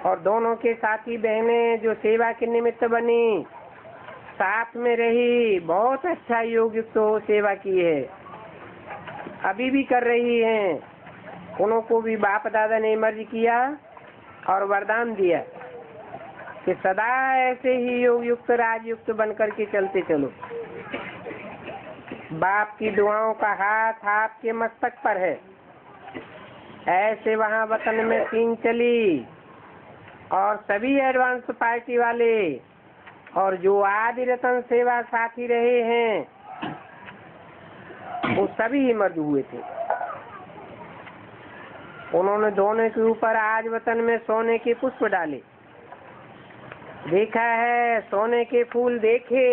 A: और दोनों के साथी बहनें जो सेवा के निमित्त बनी, साथ में रही, बहुत अच्छा योग युक्त हो सेवा की है, अभी भी कर रही हैं। उनको भी बाप दादा ने मर्ज किया और वरदान दिया कि सदा ऐसे ही योग युक्त राजयुक्त बनकर के चलते चलो। बाप की दुआओं का हाथ आपके मस्तक पर है। ऐसे वहाँ वतन में सीन चली और सभी एडवांस पार्टी वाले और जो आदि रतन सेवा साथी रहे हैं वो सभी ही मर्ज हुए थे। उन्होंने दोनों के ऊपर आज वतन में सोने के पुष्प डाले। देखा है सोने के फूल देखे,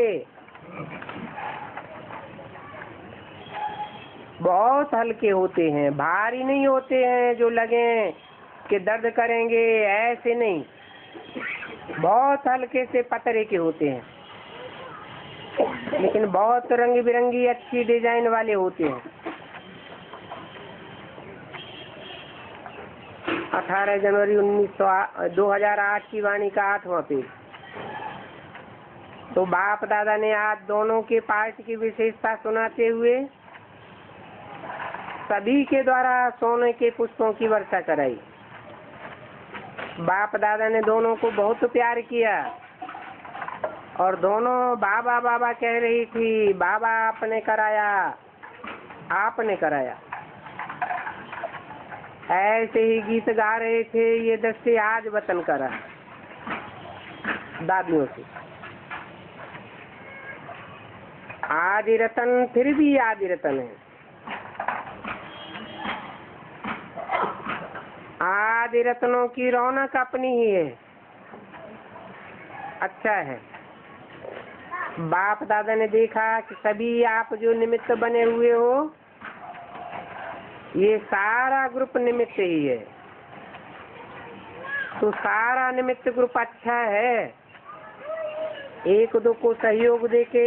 A: बहुत हल्के होते हैं, भारी नहीं होते हैं जो लगे कि दर्द करेंगे, ऐसे नहीं, बहुत हल्के से पतरे के होते हैं, लेकिन बहुत रंग बिरंगी अच्छी डिजाइन वाले होते हैं। 18 जनवरी 2008 की वाणी का 8वां पेज। तो बाप दादा ने आज दोनों के पाठ की विशेषता सुनाते हुए सभी के द्वारा सोने के पुष्पों की वर्षा कराई। बाप दादा ने दोनों को बहुत प्यार किया और दोनों बाबा बाबा कह रही थी, बाबा आपने कराया, आपने कराया। ऐसे ही गीत गा रहे थे। ये दृश्य आज वतन करा दादियों से। आदि रतन फिर भी आदि रतन है। आदि रत्नों की रौनक अपनी ही है, अच्छा है। बाप दादा ने देखा कि सभी आप जो निमित्त बने हुए हो, ये सारा ग्रुप निमित्त ही है, तो सारा निमित्त ग्रुप अच्छा है। एक दो को सहयोग देके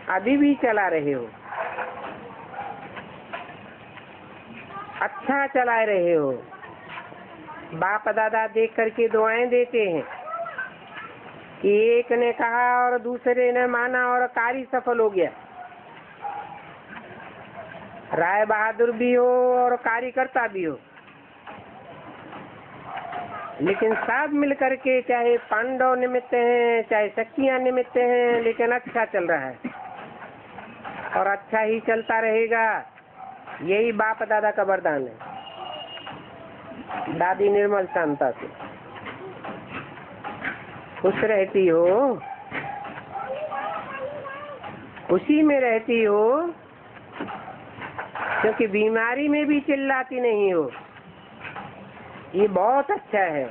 A: अभी भी चला रहे हो, अच्छा चला रहे हो। बाप दादा देख करके दुआएं देते हैं कि एक ने कहा और दूसरे ने माना और कार्य सफल हो गया। राय बहादुर भी हो और कार्यकर्ता भी हो, लेकिन सब मिलकर के, चाहे पांडव निमित्त हैं चाहे शक्तियां निमित्त हैं, लेकिन अच्छा चल रहा है और अच्छा ही चलता रहेगा। यही बाप दादा का वरदान है। दादी निर्मल शांता से खुश रहती हो, खुशी में रहती हो, क्योंकि बीमारी में भी चिल्लाती नहीं हो। ये बहुत अच्छा है।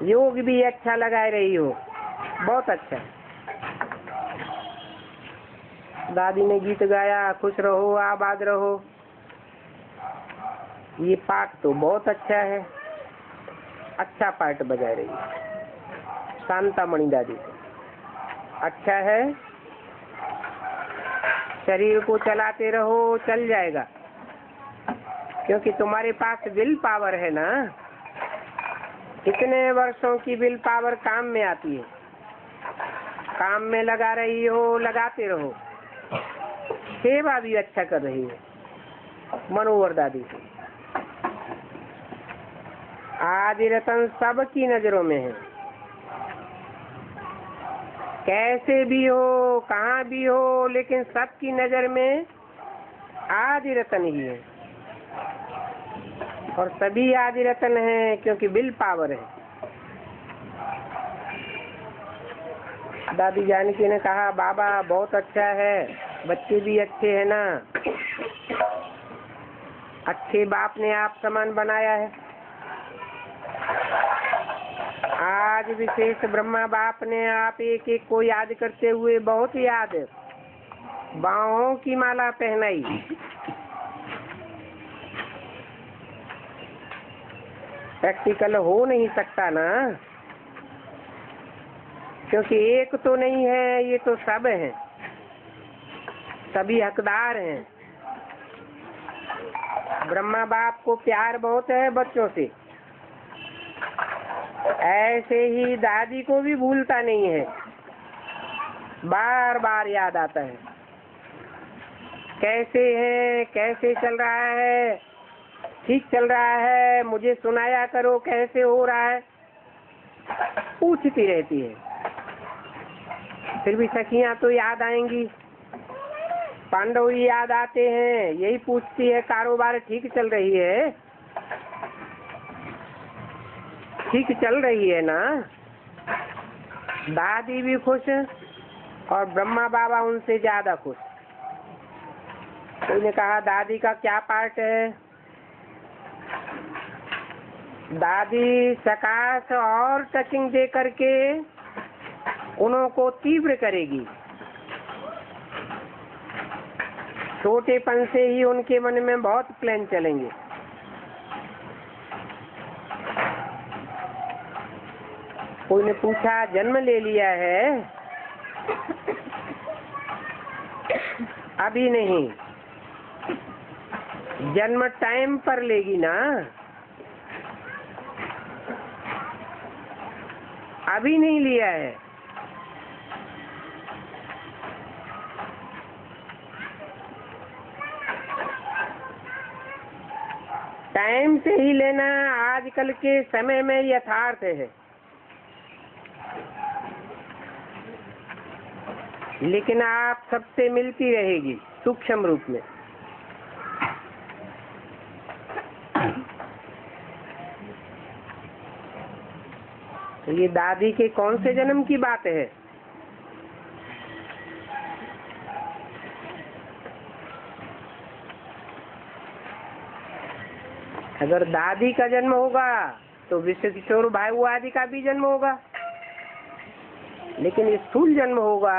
A: योग भी अच्छा लगाए रही हो, बहुत अच्छा। दादी ने गीत गाया, खुश रहो आबाद रहो। ये पाठ तो बहुत अच्छा है, अच्छा पाठ बजा रही है शांता मणि दादी से, अच्छा है। शरीर को चलाते रहो, चल जाएगा, क्योंकि तुम्हारे पास विल पावर है ना। इतने वर्षों की विल पावर काम में आती है, काम में लगा रही हो, लगाते रहो। सेवा भी अच्छा कर रही है मनोहर दादी से। आदि रतन सबकी नजरों में है, कैसे भी हो, कहाँ भी हो, लेकिन सबकी नजर में आदि रतन ही है। और सभी आदि रतन हैं क्योंकि विल पावर है। दादी जानकी ने कहा, बाबा बहुत अच्छा है, बच्चे भी अच्छे हैं ना, अच्छे बाप ने आप समान बनाया है। आज विशेष ब्रह्मा बाप ने आप एक एक को याद करते हुए बहुत याद बाहों की माला पहनाई। प्रैक्टिकल हो नहीं सकता ना, क्योंकि एक तो नहीं है, ये तो सब हैं, सभी हकदार हैं। ब्रह्मा बाप को प्यार बहुत है बच्चों से, ऐसे ही दादी को भी भूलता नहीं है, बार बार याद आता है। कैसे है, कैसे चल रहा है, ठीक चल रहा है, मुझे सुनाया करो कैसे हो रहा है, पूछती रहती है। फिर भी सखियां तो याद आएंगी, पांडव याद आते हैं, यही पूछती है कारोबार ठीक चल रही है, ठीक चल रही है ना। दादी भी खुश और ब्रह्मा बाबा उनसे ज्यादा खुश। कोई ने कहा दादी का क्या पार्ट है? दादी सकाश और टचिंग दे करके उनको तीव्र करेगी। छोटेपन से ही उनके मन में बहुत प्लान चलेंगे। कोई ने पूछा जन्म ले लिया है? अभी नहीं, जन्म टाइम पर लेगी ना, अभी नहीं लिया है। टाइम से ही लेना आजकल के समय में यथार्थ है, लेकिन आप सबसे मिलती रहेगी सूक्ष्म रूप में। तो ये दादी के कौन से जन्म की बात है? अगर दादी का जन्म होगा तो विश्व किशोर भाई आदि का भी जन्म होगा, लेकिन स्थूल जन्म होगा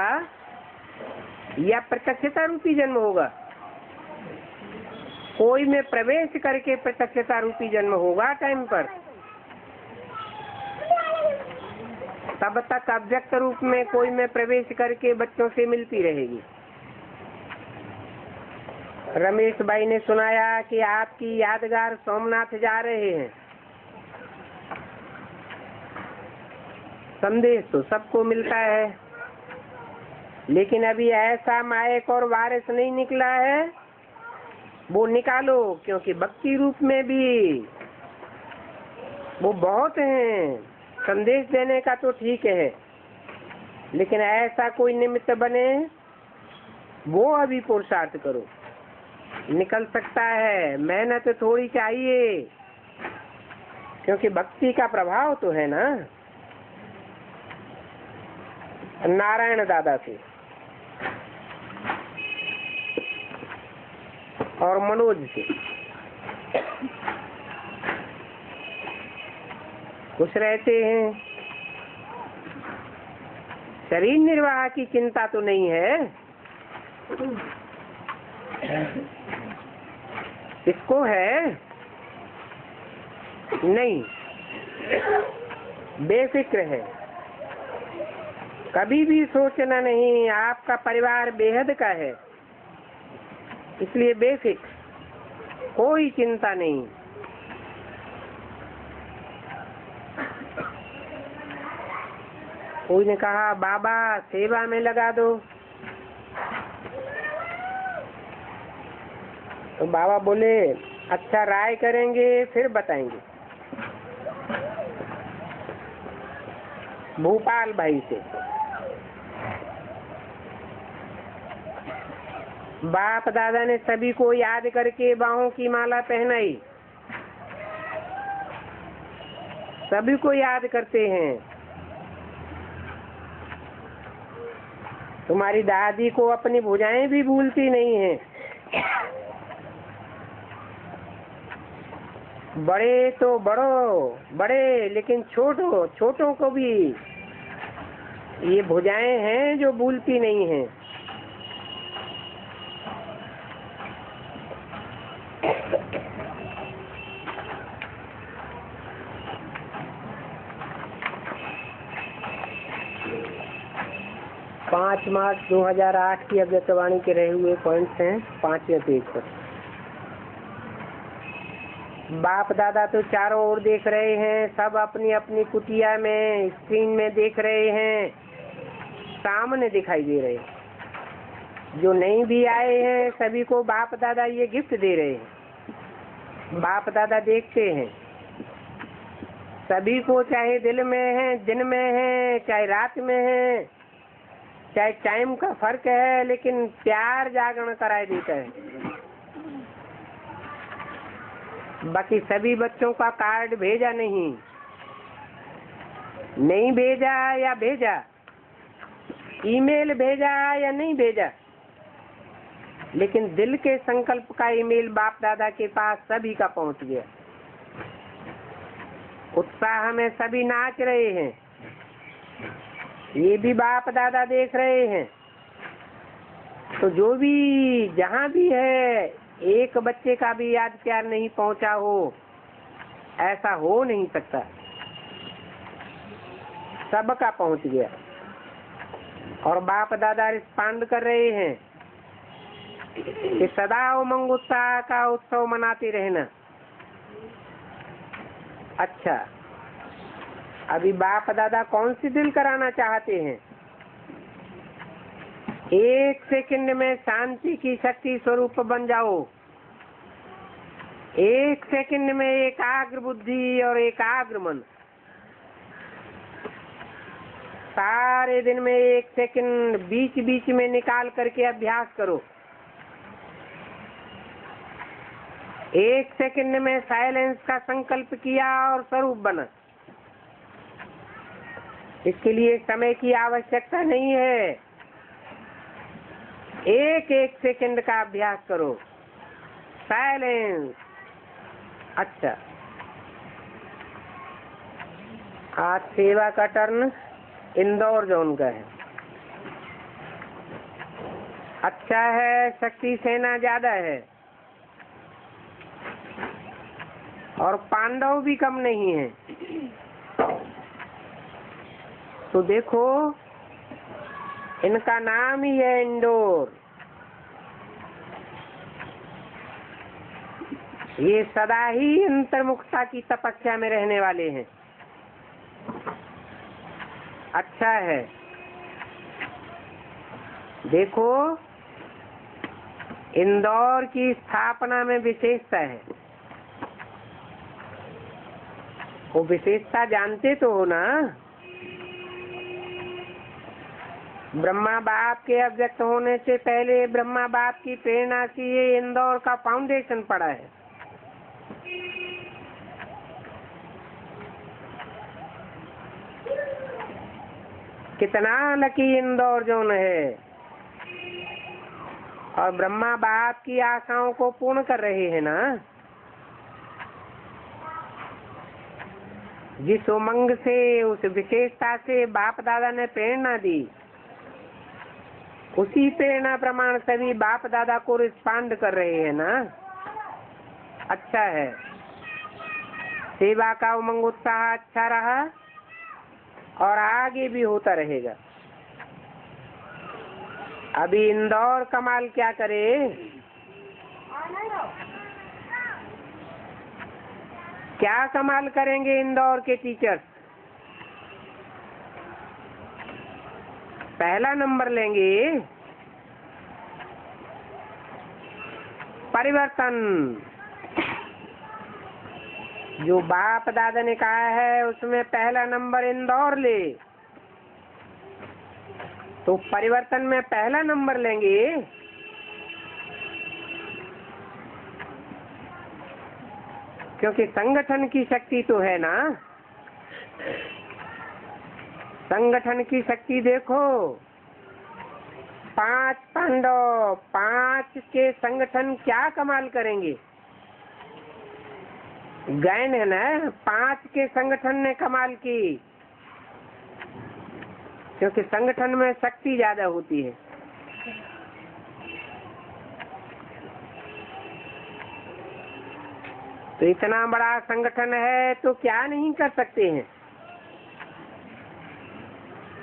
A: या प्रत्यक्षता रूपी जन्म होगा? कोई में प्रवेश करके प्रत्यक्षता रूपी जन्म होगा टाइम पर, तब तक अव्यक्त रूप में कोई में प्रवेश करके बच्चों से मिलती रहेगी। रमेश भाई ने सुनाया कि आपकी यादगार सोमनाथ जा रहे हैं। संदेश तो सबको मिलता है, लेकिन अभी ऐसा माइक और वारिस नहीं निकला है, वो निकालो, क्योंकि भक्ति रूप में भी वो बहुत हैं। संदेश देने का तो ठीक है, लेकिन ऐसा कोई निमित्त बने, वो अभी पुरुषार्थ करो। निकल सकता है, मेहनत थोड़ी चाहिए, क्योंकि भक्ति का प्रभाव तो है ना। नारायण दादा से और मनोज से खुश रहते हैं। शरीर निर्वाह की चिंता तो नहीं है। इसको है नहीं, बेफिक्र है, कभी भी सोचना नहीं। आपका परिवार बेहद का है, इसलिए बेफिक्र, कोई चिंता नहीं। कोई ने कहा बाबा सेवा में लगा दो, तो बाबा बोले अच्छा राय करेंगे फिर बताएंगे। भूपाल भाई से बाप दादा ने सभी को याद करके बाहों की माला पहनाई, सभी को याद करते हैं। तुम्हारी दादी को अपनी भुजाएं भी भूलती नहीं है। बड़े तो बड़े, लेकिन छोटों को भी ये भुजाएं हैं जो भूलती नहीं हैं। 5 मार्च 2008 की अव्यक्तवाणी के रहे हुए पॉइंट्स हैं 5वें पेज पर। बाप दादा तो चारों ओर देख रहे हैं, सब अपनी अपनी कुटिया में स्क्रीन में देख रहे हैं, सामने दिखाई दे रहे हैं। जो नहीं भी आए हैं सभी को बाप दादा ये गिफ्ट दे रहे हैं। बाप दादा देखते हैं सभी को, चाहे दिल में है, दिन में है, चाहे रात में है, चाहे टाइम का फर्क है, लेकिन प्यार जागरण कराए देता है। बाकी सभी बच्चों का कार्ड भेजा नहीं भेजा या भेजा, ईमेल भेजा या नहीं भेजा, लेकिन दिल के संकल्प का ईमेल बाप दादा के पास सभी का पहुंच गया। उत्साह में सभी नाच रहे हैं, ये भी बाप दादा देख रहे हैं। तो जो भी जहाँ भी है, एक बच्चे का भी याद प्यार नहीं पहुंचा हो, ऐसा हो नहीं सकता। सबका पहुंच गया और बाप दादा रिस्पॉन्ड कर रहे हैं कि सदा उमंग उत्साह का उत्सव मनाते रहना। अच्छा, अभी बाप दादा कौन सी दिल कराना चाहते हैं? 1 सेकंड में शांति की शक्ति स्वरूप बन जाओ। 1 सेकंड में एकाग्र बुद्धि और एकाग्र मन। सारे दिन में 1 सेकंड बीच बीच में निकाल करके अभ्यास करो। 1 सेकंड में साइलेंस का संकल्प किया और स्वरूप बना। इसके लिए समय की आवश्यकता नहीं है, 1 सेकंड का अभ्यास करो। साइलेंस। अच्छा, आज सेवा का टर्न इंदौर जोन का है। अच्छा है, शक्ति सेना ज्यादा है और पांडव भी कम नहीं है। तो देखो, इनका नाम ही है इंदौर। ये सदा ही अंतर्मुखता की तपस्या में रहने वाले हैं। अच्छा है, देखो इंदौर की स्थापना में विशेषता है। वो विशेषता जानते तो हो ना? ब्रह्मा बाप के अव्यक्त होने से पहले ब्रह्मा बाप की प्रेरणा से ये इंदौर का फाउंडेशन पड़ा है। कितना लकी इंदौर जोन है, और ब्रह्मा बाप की आशाओं को पूर्ण कर रहे हैं ना। जिस उमंग से, उस विशेषता से बाप दादा ने प्रेरणा दी, उसी प्रेरणा प्रमाण सभी बाप दादा को रिस्पॉन्ड कर रहे हैं ना। अच्छा है, सेवा का उमंग उत्साह अच्छा रहा और आगे भी होता रहेगा। अभी इंदौर कमाल क्या करे? क्या कमाल करेंगे इंदौर के टीचर्स? पहला नंबर लेंगे। परिवर्तन जो बाप दादा ने कहा है उसमें पहला नंबर इंदौर ले, तो परिवर्तन में पहला नंबर लेंगे। क्योंकि संगठन की शक्ति तो है ना। संगठन की शक्ति देखो, 5 पांडव, 5 के संगठन क्या कमाल करेंगे। गैन है ना, 5 के संगठन ने कमाल की, क्योंकि संगठन में शक्ति ज्यादा होती है। तो इतना बड़ा संगठन है तो क्या नहीं कर सकते हैं,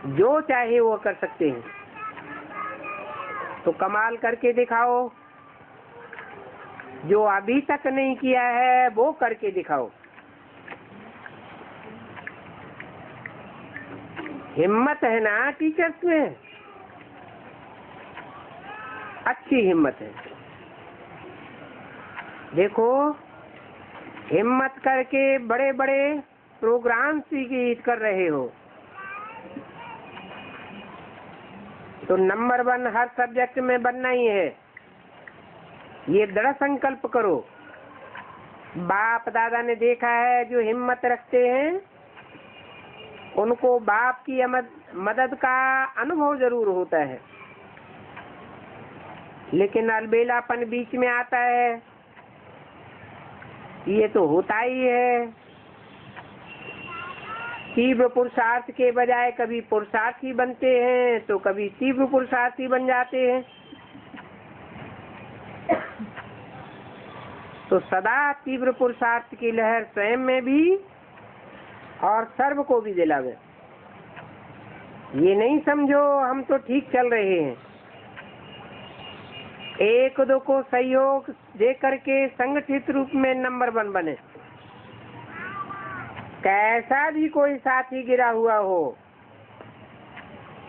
A: जो चाहे वो कर सकते हैं। तो कमाल करके दिखाओ, जो अभी तक नहीं किया है वो करके दिखाओ। हिम्मत है ना टीचर्स में, अच्छी हिम्मत है। देखो, हिम्मत करके बड़े बड़े प्रोग्राम सीख कर रहे हो, तो नंबर 1 हर सब्जेक्ट में बनना ही है, ये दृढ़ संकल्प करो। बाप दादा ने देखा है, जो हिम्मत रखते हैं उनको बाप की मदद का अनुभव जरूर होता है, लेकिन अलबेलापन बीच में आता है। ये तो होता ही है, तीव्र पुरुषार्थ के बजाय कभी पुरुषार्थी बनते हैं तो कभी तीव्र पुरुषार्थी बन जाते हैं। तो सदा तीव्र पुरुषार्थ की लहर स्वयं में भी और सर्व को भी दिलावे। ये नहीं समझो हम तो ठीक चल रहे हैं, एक दो को सहयोग दे करके संगठित रूप में नंबर 1 बने। कैसा भी कोई साथी गिरा हुआ हो,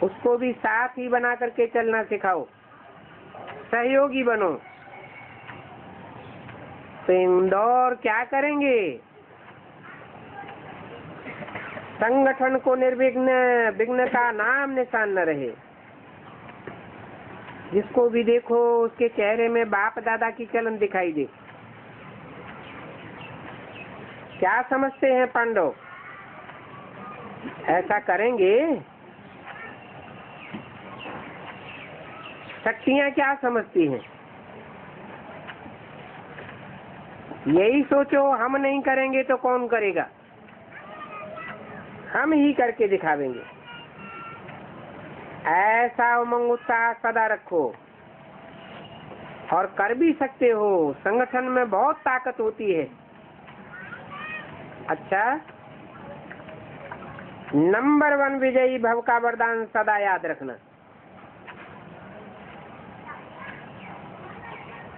A: उसको भी साथ ही बना करके चलना सिखाओ, सहयोगी बनो। तो इंदौर क्या करेंगे, संगठन को विघ्न का नाम निशान न रहे। जिसको भी देखो उसके चेहरे में बाप दादा की चलन दिखाई दे। क्या समझते हैं पांडव, ऐसा करेंगे? शक्तियां क्या समझती हैं? यही सोचो, हम नहीं करेंगे तो कौन करेगा, हम ही करके दिखावेंगे। ऐसा उमंग उत्साह सदा रखो, और कर भी सकते हो। संगठन में बहुत ताकत होती है। अच्छा, नंबर 1 विजयी भव का वरदान सदा याद रखना।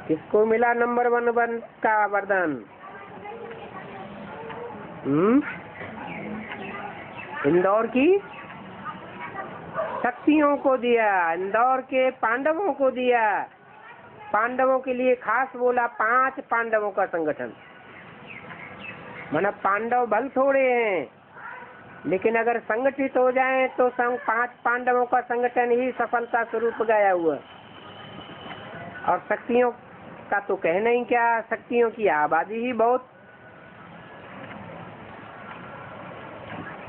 A: किसको मिला नंबर 1 का वरदान? इंदौर की शक्तियों को दिया, इंदौर के पांडवों को दिया। पांडवों के लिए खास बोला, 5 पांडवों का संगठन। माना पांडव बल थोड़े हैं, लेकिन अगर संगठित हो जाएं तो 5 पांडवों का संगठन ही सफलता स्वरूप गया हुआ। और शक्तियों का तो कहना ही क्या, शक्तियों की आबादी ही बहुत।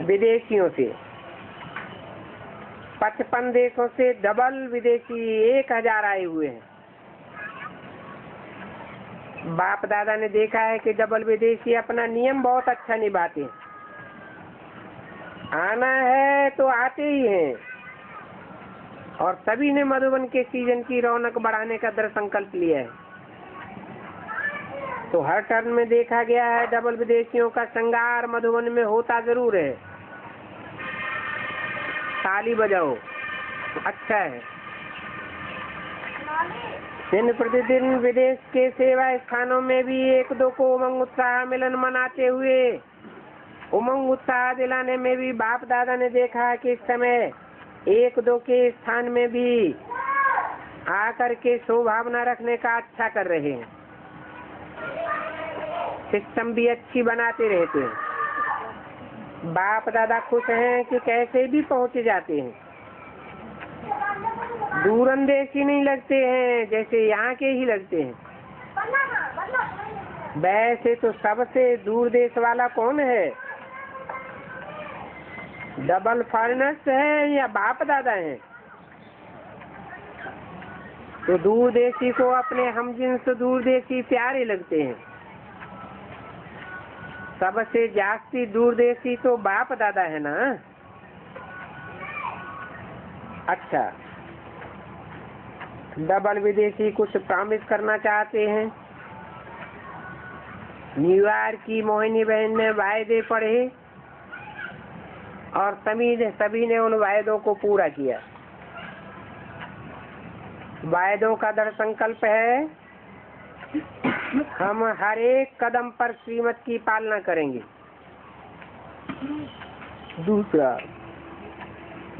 A: विदेशियों से 55 देशों से डबल विदेशी 1000 आए हुए हैं। बाप दादा ने देखा है कि डबल विदेशी अपना नियम बहुत अच्छा निभाते हैं। आना है तो आते ही हैं, और सभी ने मधुबन के सीजन की रौनक बढ़ाने का दृढ़ संकल्प लिया है। तो हर टर्न में देखा गया है डबल विदेशियों का श्रृंगार मधुबन में होता जरूर है। ताली बजाओ, अच्छा है। दिन प्रतिदिन विदेश के सेवा स्थानों में भी 1-2 को उमंग उत्साह मिलन मनाते हुए उमंग उत्साह दिलाने में भी बाप दादा ने देखा कि इस समय 1-2 के स्थान में भी आकर के स्वभावना रखने का अच्छा कर रहे हैं। सिस्टम भी अच्छी बनाते रहते हैं। बाप दादा खुश हैं कि कैसे भी पहुंच जाते हैं। दूरंदेशी नहीं लगते हैं, जैसे यहाँ के ही लगते हैं। वैसे तो सबसे दूर देश वाला कौन है? डबल फॉरेनर्स है या बाप दादा हैं? तो दूरदेशी को अपने हमजिन्स दूरदेशी प्यारे लगते हैं। सबसे जास्ती दूरदेशी तो बाप दादा है ना। अच्छा, डबल विदेशी कुछ प्रॉमिस करना चाहते हैं। न्यूयॉर्क की मोहिनी बहन ने वायदे पढ़े और सभी ने उन वायदों को पूरा किया। वायदों का दृढ़ संकल्प है हम हर एक कदम पर श्रीमत की पालना करेंगे। दूसरा,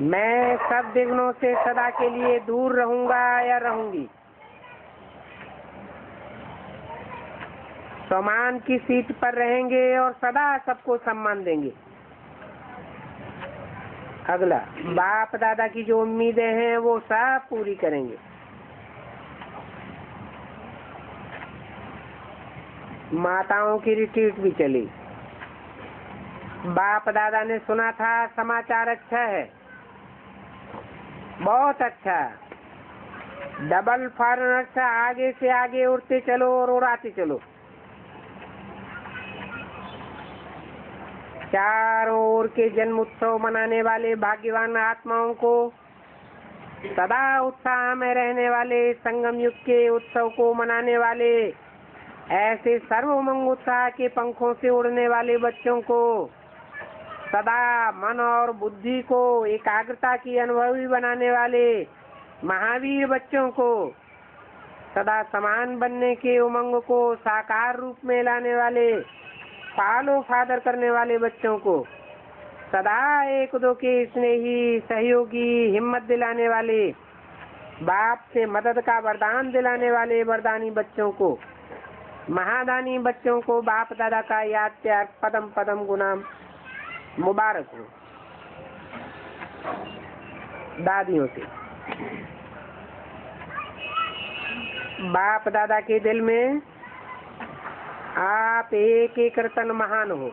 A: मैं सब विघ्नों से सदा के लिए दूर रहूंगा या रहूंगी। सम्मान की सीट पर रहेंगे और सदा सबको सम्मान देंगे। अगला, बाप दादा की जो उम्मीदें हैं वो सब पूरी करेंगे। माताओं की रिट्रीट भी चली। बाप दादा ने सुना था समाचार अच्छा है, बहुत अच्छा। डबल फॉरनर्स आगे से आगे उड़ते चलो और उड़ाते चलो। चारों ओर के जन्म उत्सव मनाने वाले भाग्यवान आत्माओं को, सदा उत्साह में रहने वाले संगम युग के उत्सव को मनाने वाले ऐसे सर्वोमंग उत्साह के पंखों से उड़ने वाले बच्चों को, सदा मन और बुद्धि को एकाग्रता की अनुभवी बनाने वाले महावीर बच्चों को, सदा समान बनने के उमंग को साकार रूप में लाने वाले फॉलो फादर करने वाले बच्चों को, सदा एक दो के स्नेही सहयोगी हिम्मत दिलाने वाले, बाप से मदद का वरदान दिलाने वाले वरदानी बच्चों को, महादानी बच्चों को बाप दादा का याद प्यार पदम पदम गुना मुबारक हो। दादियों से बाप दादा के दिल में आप एक एक रतन महान हो,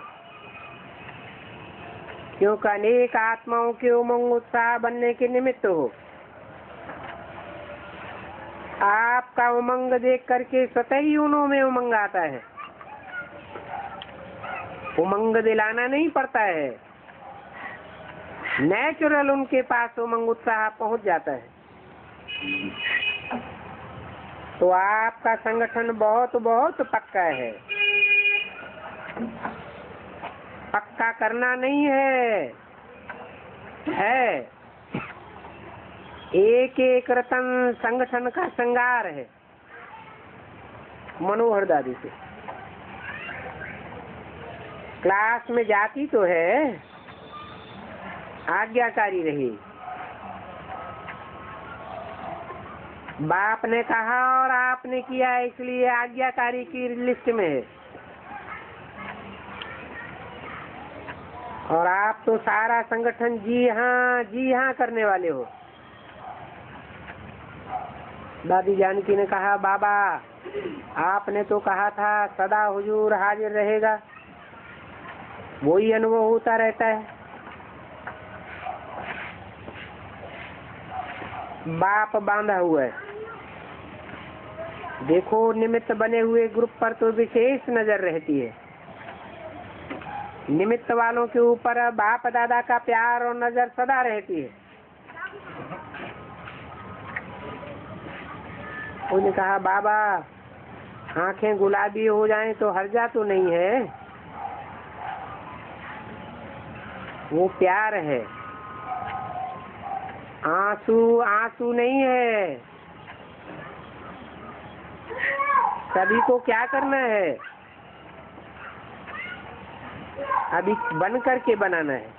A: क्योंकि अनेक आत्माओं के उमंग उत्साह बनने के निमित्त हो। आपका उमंग देख करके स्वतः ही उन्हों में उमंग आता है। उमंग दिलाना नहीं पड़ता है, नेचुरल उनके पास उमंग उत्साह पहुंच जाता है। तो आपका संगठन बहुत बहुत पक्का है। पक्का करना नहीं है एक एक रतन संगठन का श्रृंगार है। मनोहर दादी से क्लास में जाती तो है, आज्ञाकारी रही। बाप ने कहा और आपने किया, इसलिए आज्ञाकारी की लिस्ट में है। और आप तो सारा संगठन जी हाँ करने वाले हो। दादी जानकी ने कहा, बाबा आपने तो कहा था सदा हुजूर हाजिर रहेगा, वही अनुभव होता रहता है। बाप बांधा हुआ है। देखो निमित्त बने हुए ग्रुप पर तो विशेष नजर रहती है। निमित्त वालों के ऊपर बाप दादा का प्यार और नजर सदा रहती है। उन्होंने कहा, बाबा आंखें गुलाबी हो जाएं तो हर्जा तो नहीं है, वो प्यार है, आंसू नहीं है। सभी को क्या करना है, अभी बन करके बनाना है।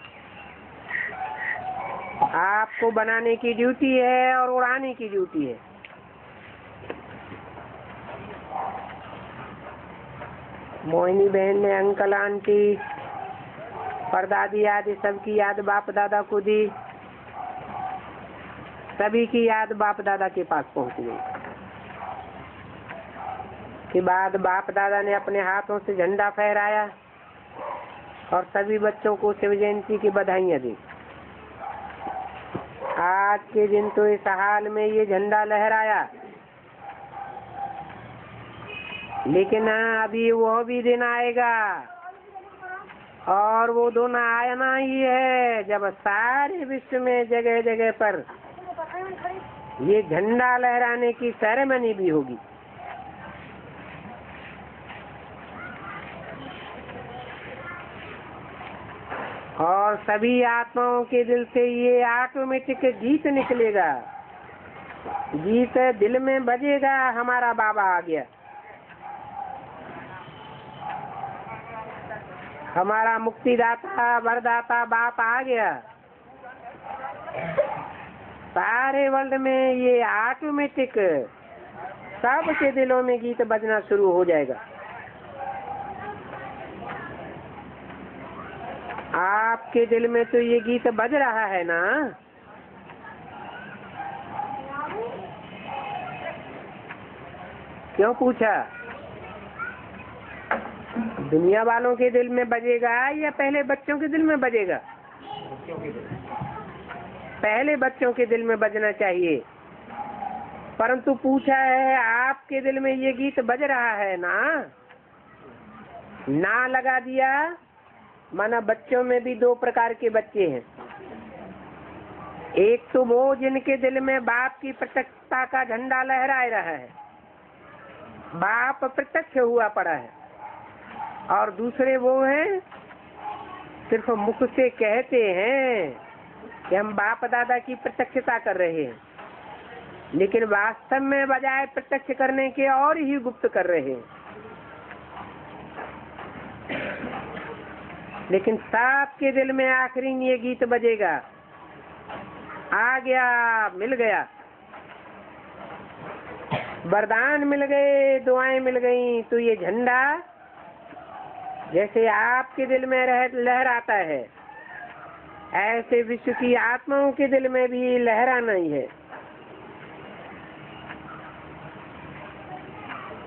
A: आपको बनाने की ड्यूटी है और उड़ाने की ड्यूटी है। मोहिनी बहन ने अंकल आंटी परदादी आदि सबकी याद बाप दादा को दी। सभी की याद बाप दादा के पास पहुंच गई। के बाद बाप दादा ने अपने हाथों से झंडा फहराया और सभी बच्चों को शिव जयंती की बधाइयाँ दी। आज के दिन तो इस हाल में ये झंडा लहराया, लेकिन अभी वह भी दिन आएगा और वो दिन आना ही है जब सारे विश्व में जगह जगह पर ये झंडा लहराने की सेरेमनी भी होगी। और सभी आत्माओं के दिल से ये ऑटोमेटिक गीत निकलेगा, गीत दिल में बजेगा, हमारा बाबा आ गया, हमारा मुक्तिदाता वरदाता बाप आ गया। सारे वर्ल्ड में ये ऑटोमेटिक सबके दिलों में गीत बजना शुरू हो जाएगा। आपके दिल में तो ये गीत बज रहा है ना। क्यों पूछा? दुनिया वालों के दिल में बजेगा या पहले बच्चों के दिल में बजेगा? पहले बच्चों के दिल में बजना चाहिए। परंतु पूछा है आपके दिल में ये गीत बज रहा है ना लगा दिया। माना बच्चों में भी दो प्रकार के बच्चे हैं। एक तो वो जिनके दिल में बाप की प्रत्यक्षता का झंडा लहरा रहा है, बाप प्रत्यक्ष हुआ पड़ा है, और दूसरे वो हैं सिर्फ मुख से कहते हैं कि हम बाप दादा की प्रत्यक्षता कर रहे हैं, लेकिन वास्तव में बजाय प्रत्यक्ष करने के और ही गुप्त कर रहे हैं। लेकिन सबके दिल में आखिरी ये गीत बजेगा, आ गया, मिल गया, वरदान मिल गए, दुआएं मिल गई। तो ये झंडा जैसे आपके दिल में लहराता है, ऐसे विश्व की आत्माओं के दिल में भी लहराना ही है।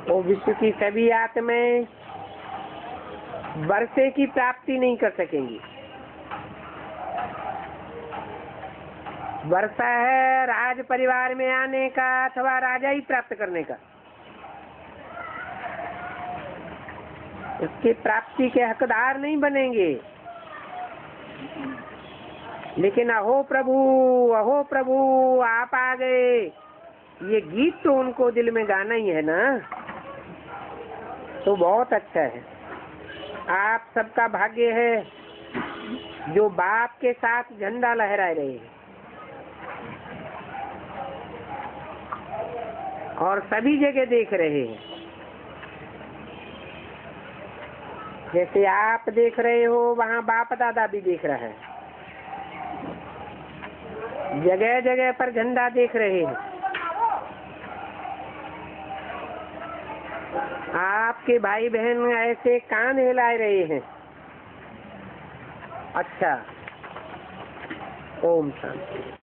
A: वो विश्व की सभी आत्माएं वर्षे की प्राप्ति नहीं कर सकेंगी। वर्षा है राज परिवार में आने का अथवा राजा ही प्राप्त करने का। उसके प्राप्ति के हकदार नहीं बनेंगे। लेकिन अहो प्रभु आप आ गए, ये गीत तो उनको दिल में गाना ही है ना। तो बहुत अच्छा है। आप सबका भाग्य है जो बाप के साथ झंडा लहरा रहे हैं और सभी जगह देख रहे हैं। जैसे आप देख रहे हो वहाँ बाप दादा भी देख रहा है। जगह जगह पर झंडा देख रहे हैं। आपके भाई बहन ऐसे कान हिला रहे हैं। अच्छा, ओम शांति।